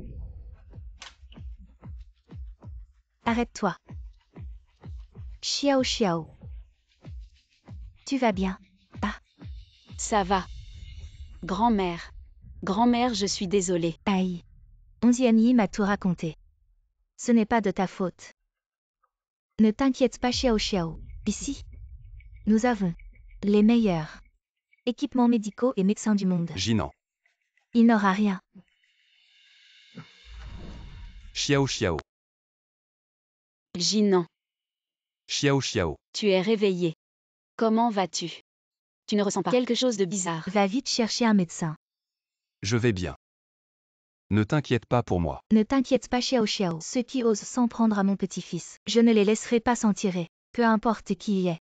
Arrête-toi. Xiao Xiao. Tu vas bien? Ah, Ça va. Grand-mère. Grand-mère, je suis désolée. aïe. 11e Yi m'a tout raconté. Ce n'est pas de ta faute. Ne t'inquiète pas Xiao Xiao. Ici, nous avons les meilleurs équipements médicaux et médecins du monde. Jinan. Il n'aura rien. Xiao Xiao. Jinan, Xiao Xiao. tu es réveillé. Comment vas-tu? Tu ne ressens pas quelque chose de bizarre? Va vite chercher un médecin. Je vais bien. Ne t'inquiète pas pour moi. Ne t'inquiète pas Xiao Xiao. Ceux qui osent s'en prendre à mon petit-fils, je ne les laisserai pas s'en tirer, peu importe qui y est.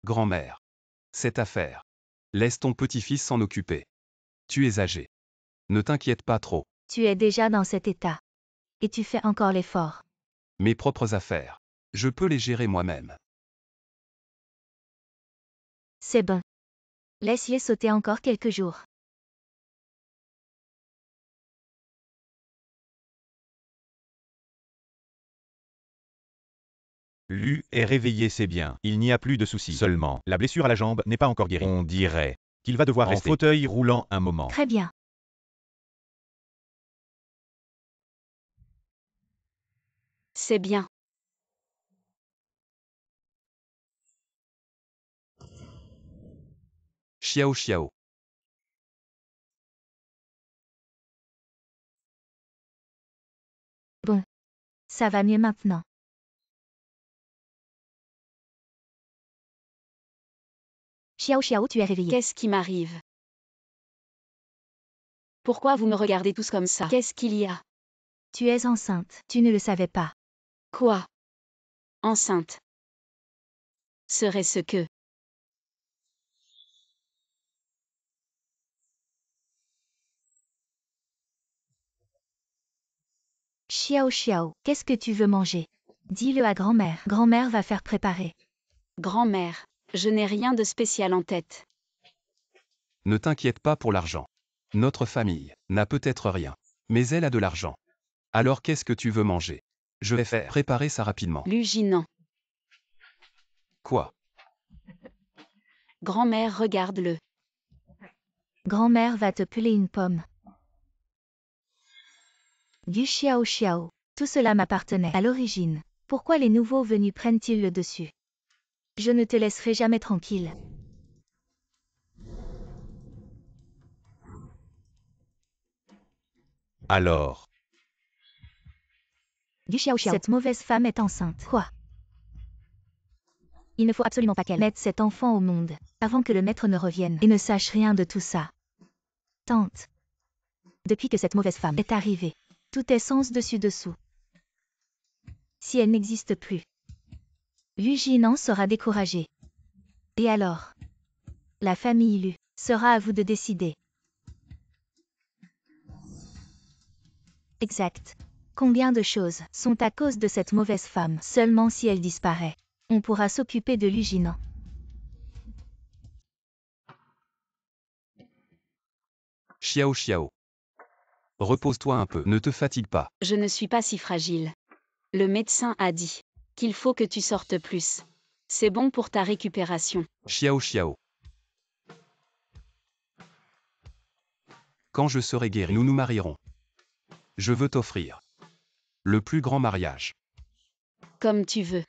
Grand-mère. Cette affaire. Laisse ton petit-fils s'en occuper. Tu es âgé. Ne t'inquiète pas trop. Tu es déjà dans cet état. Et tu fais encore l'effort. Mes propres affaires. Je peux les gérer moi-même. C'est bon. Laisse-les sauter encore quelques jours. Lu est réveillé, c'est bien. Il n'y a plus de soucis. Seulement, La blessure à la jambe n'est pas encore guérie. on dirait, Qu'il va devoir en rester. fauteuil roulant un moment. Très bien. C'est bien. Xiao Xiao. Bon. Ça va mieux maintenant. Xiao Xiao, tu es réveillé. Qu'est-ce qui m'arrive? Pourquoi vous me regardez tous comme ça? Qu'est-ce qu'il y a? Tu es enceinte. Tu ne le savais pas. Quoi? Enceinte. Serait-ce que... Xiao Xiao, qu'est-ce que tu veux manger? Dis-le à grand-mère. Grand-mère va faire préparer. Grand-mère, je n'ai rien de spécial en tête. Ne t'inquiète pas pour l'argent. Notre famille n'a peut-être rien. Mais elle a de l'argent. Alors qu'est-ce que tu veux manger? Je vais faire préparer ça rapidement. Luginant. Quoi? Grand-mère, regarde-le. Grand-mère va te peler une pomme. Du Xiao Xiao. Tout cela m'appartenait à l'origine. Pourquoi les nouveaux venus prennent-ils le dessus? Je ne te laisserai jamais tranquille. Alors, Du Xiao Xiao. Cette mauvaise femme est enceinte. Quoi? Il ne faut absolument pas qu'elle mette cet enfant au monde, avant que le maître ne revienne et ne sache rien de tout ça. Tante. Depuis que cette mauvaise femme est arrivée, tout est sens dessus-dessous. Si elle n'existe plus, Lu Jinan sera découragé. Et alors? La famille Lu, sera à vous de décider. Exact. Combien de choses sont à cause de cette mauvaise femme? Seulement si elle disparaît, on pourra s'occuper de Lu Jinan. Xiao Xiao. Repose-toi un peu, ne te fatigue pas. Je ne suis pas si fragile. Le médecin a dit qu'il faut que tu sortes plus. C'est bon pour ta récupération. Xiao Xiao. Quand je serai guéri, nous nous marierons. Je veux t'offrir le plus grand mariage. Comme tu veux.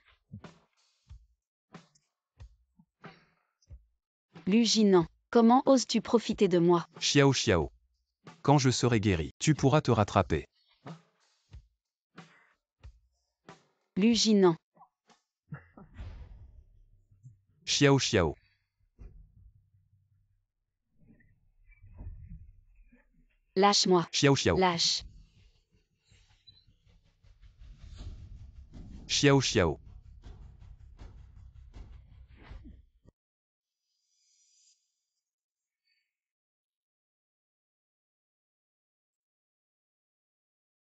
Lu Jinan, comment oses-tu profiter de moi? Xiao Xiao. Quand je serai guéri, tu pourras te rattraper. Lu Jinan, Xiao Xiao. lâche-moi. Xiao Xiao. Lâche. Xiao Xiao.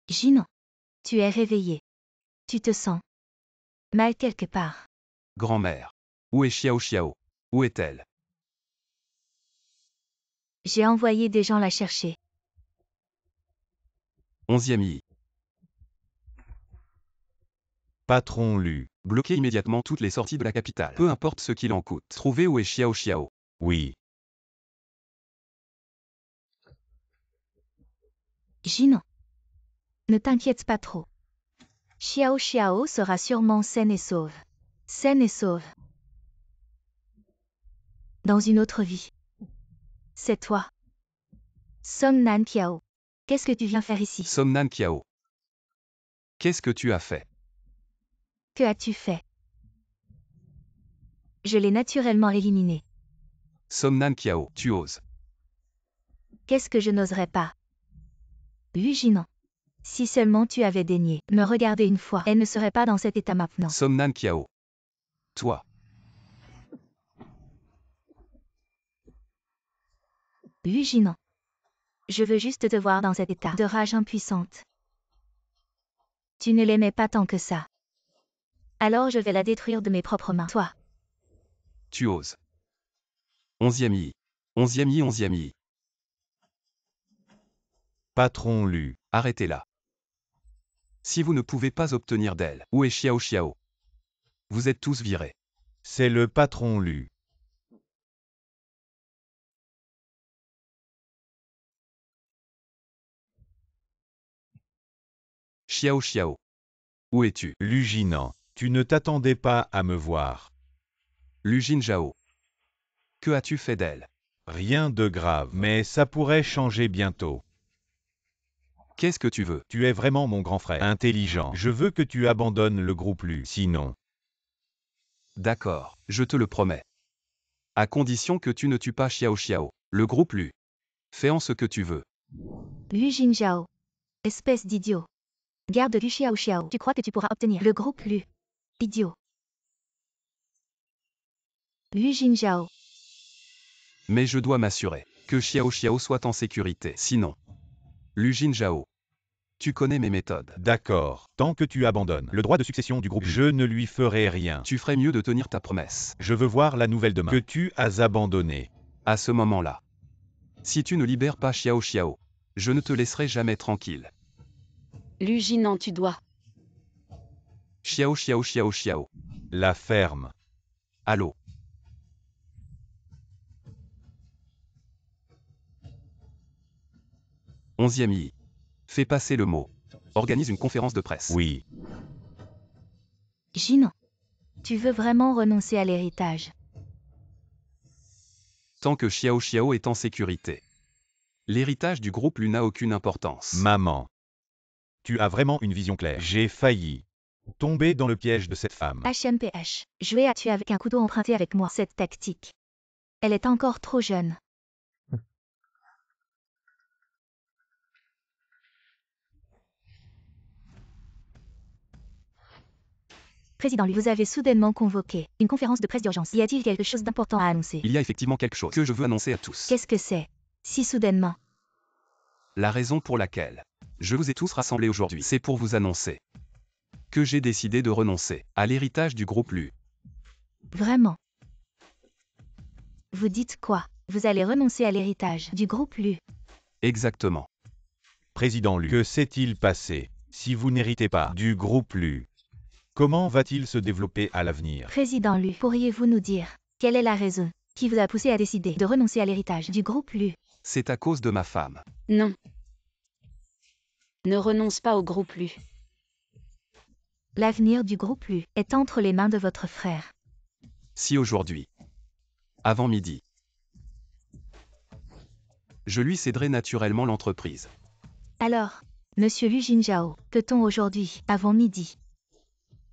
Jinan. Tu es réveillé. Tu te sens mal quelque part. Grand-mère. Où est Xiao Xiao? Où est-elle? J'ai envoyé des gens la chercher. 11e I. patron Lu. Bloquez immédiatement toutes les sorties de la capitale. Peu importe ce qu'il en coûte. Trouvez où est Xiao Xiao. Oui, Jinan. Ne t'inquiète pas trop. Xiao Xiao sera sûrement saine et sauve. Saine et sauve. Dans une autre vie. C'est toi. Somnan Kiao. Qu'est-ce que tu viens faire ici? Somnan Kiao. Qu'est-ce que tu as fait? Que as-tu fait? Je l'ai naturellement éliminé. Somnan Kiao, tu oses. Qu'est-ce que je n'oserais pas? Lu Jinan. Si seulement tu avais daigné me regarder une fois, elle ne serait pas dans cet état maintenant. Somnan Kiao. Toi. Lu Jinan. Je veux juste te voir dans cet état de rage impuissante. Tu ne l'aimais pas tant que ça. Alors je vais la détruire de mes propres mains. Toi. Tu oses. 11e I. 11e I. 11e I. patron Lu. Arrêtez-la. Si vous ne pouvez pas obtenir d'elle, où est Xiao Xiao? Vous êtes tous virés. C'est le patron Lu. Xiao Xiao. Où es-tu? Lu Jinan, tu ne t'attendais pas à me voir. Lu Jinzhao. Que as-tu fait d'elle? Rien de grave, mais ça pourrait changer bientôt. Qu'est-ce que tu veux? Tu es vraiment mon grand frère. Intelligent. Je veux que tu abandonnes le groupe Lu. Sinon, D'accord, je te le promets. À condition que tu ne tues pas Xiao Xiao. Le groupe Lu. Fais en ce que tu veux. Lu Jinzhao. Espèce d'idiot. Garde du Xiao Xiao. Tu crois que tu pourras obtenir le groupe Lu? Idiot. Lu Jinzhao. Mais je dois m'assurer que Xiao Xiao soit en sécurité. Sinon. Lu Jinzhao. Tu connais mes méthodes. d'accord. Tant que tu abandonnes le droit de succession du groupe Lu, je ne lui ferai rien. Tu ferais mieux de tenir ta promesse. Je veux voir la nouvelle demain que tu as abandonnée. À ce moment-là. Si tu ne libères pas Xiao Xiao, je ne te laisserai jamais tranquille. Lu Jinan, tu dois. Xiao Xiao Xiao Xiao. La ferme. Allô. Onzième I. Fais passer le mot. Organise une conférence de presse. Oui. Jinan. Tu veux vraiment renoncer à l'héritage? Tant que Xiao Xiao est en sécurité. L'héritage du groupe Lu n'a aucune importance. Maman, Tu as vraiment une vision claire. j'ai failli tomber dans le piège de cette femme. HMPH. Jouer à tuer avec un couteau emprunté avec moi. Cette tactique. Elle est encore trop jeune. Président Lu, vous avez soudainement convoqué une conférence de presse d'urgence. Y a-t-il quelque chose d'important à annoncer? Il y a effectivement quelque chose que je veux annoncer à tous. Qu'est-ce que c'est? Si soudainement. La raison pour laquelle je vous ai tous rassemblés aujourd'hui, c'est pour vous annoncer que j'ai décidé de renoncer à l'héritage du groupe Lu. Vraiment. Vous dites quoi? Vous allez renoncer à l'héritage du groupe Lu. Exactement. Président Lu, que s'est-il passé si vous n'héritez pas du groupe Lu? Comment va-t-il se développer à l'avenir? Président Lu, pourriez-vous nous dire quelle est la raison qui vous a poussé à décider de renoncer à l'héritage du groupe Lu? C'est à cause de ma femme. Non. Ne renonce pas au groupe Lu. L'avenir du groupe Lu est entre les mains de votre frère. Si aujourd'hui, avant midi, je lui céderai naturellement l'entreprise. Alors, Monsieur Lu Jinjiao, peut-on aujourd'hui, avant midi,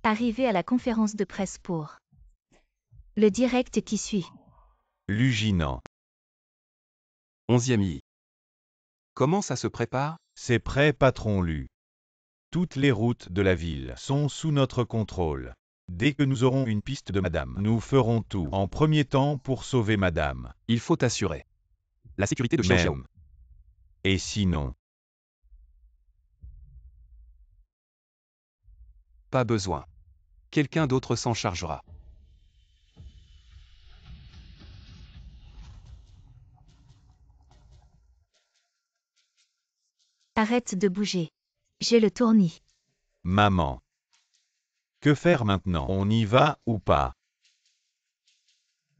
arriver à la conférence de presse pour le direct qui suit? Luginant, 11e I. Comment ça se prépare? c'est prêt, patron Lu. Toutes les routes de la ville sont sous notre contrôle. Dès que nous aurons une piste de madame, nous ferons tout en premier temps pour sauver madame. Il faut assurer la sécurité de Xiao Xiao. Même. Et sinon, Pas besoin. Quelqu'un d'autre s'en chargera. Arrête de bouger. J'ai le tournis. maman. Que faire maintenant? On y va ou pas?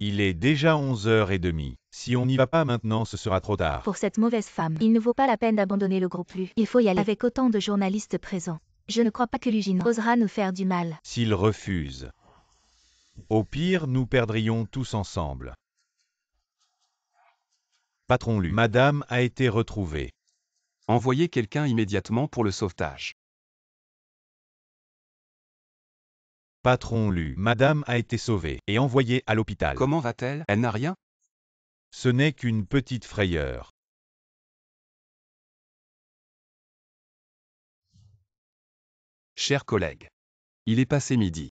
Il est déjà 11h30. Si on n'y va pas maintenant, ce sera trop tard. Pour cette mauvaise femme, il ne vaut pas la peine d'abandonner le groupe Lu. Il faut y aller avec autant de journalistes présents. Je ne crois pas que Lu Jin osera nous faire du mal. S'il refuse, au pire, nous perdrions tous ensemble. Patron Lu, madame a été retrouvée. Envoyez quelqu'un immédiatement pour le sauvetage. Patron Lu, madame a été sauvée et envoyée à l'hôpital. Comment va-t-elle? Elle n'a rien? Ce n'est qu'une petite frayeur. Chers collègues, il est passé midi.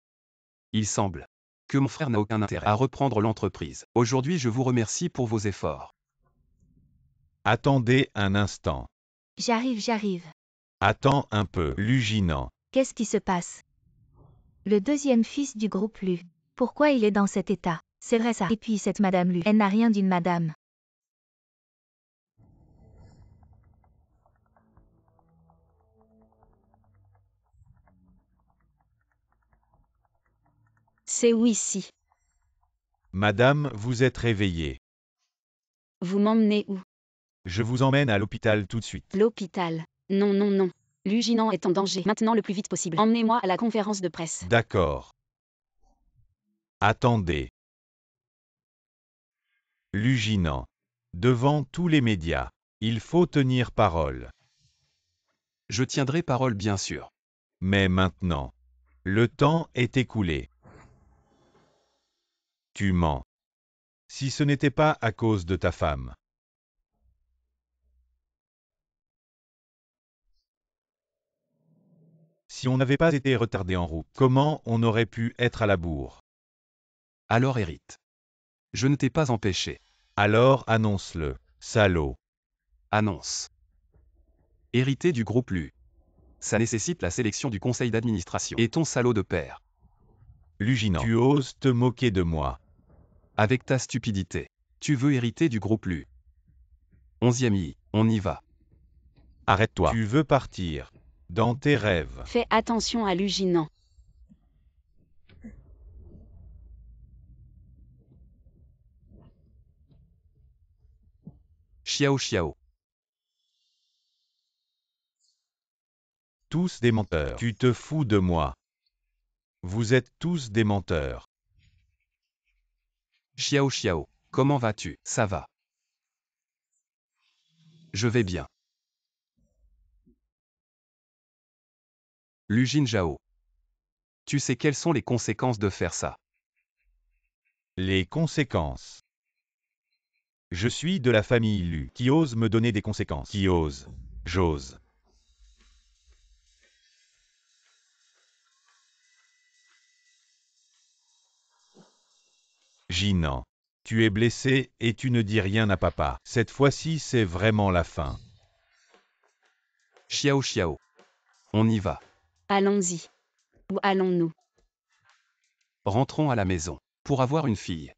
Il semble que mon frère n'a aucun intérêt à reprendre l'entreprise. Aujourd'hui, je vous remercie pour vos efforts. Attendez un instant. J'arrive. Attends un peu, Luginant. Qu'est-ce qui se passe? Le deuxième fils du groupe Lu. Pourquoi il est dans cet état? C'est vrai ça. Et puis cette madame Lu, elle n'a rien d'une madame. C'est où ici? Madame, vous êtes réveillée. Vous m'emmenez où? Je vous emmène à l'hôpital tout de suite. L'hôpital. Non. Luginant est en danger. Maintenant le plus vite possible. Emmenez-moi à la conférence de presse. D'accord. Attendez. Luginant. Devant tous les médias, il faut tenir parole. Je tiendrai parole bien sûr. Mais maintenant, le temps est écoulé. Tu mens. Si ce n'était pas à cause de ta femme. Si on n'avait pas été retardé en route, comment on aurait pu être à la bourre? Alors hérite. Je ne t'ai pas empêché. Alors annonce-le, salaud. Annonce. Hérité du groupe Lu. Ça nécessite la sélection du conseil d'administration. Et ton salaud de père. Luginant. Tu oses te moquer de moi. Avec ta stupidité. Tu veux hériter du groupe Lu. 11e I, on y va. Arrête-toi. Tu veux partir. Dans tes rêves. Fais attention à Luginant. Xiao Xiao. Tous des menteurs. Tu te fous de moi. Vous êtes tous des menteurs. Xiao Xiao, comment vas-tu? Ça va. Je vais bien. Lu Jinzhao. Tu sais quelles sont les conséquences de faire ça? Les conséquences. Je suis de la famille Lu. Qui ose me donner des conséquences? Qui ose? J'ose. Jinan. Tu es blessé et tu ne dis rien à papa. Cette fois-ci, c'est vraiment la fin. Xiao Xiao. On y va. Allons-y. Où allons-nous? Rentrons à la maison. Pour avoir une fille.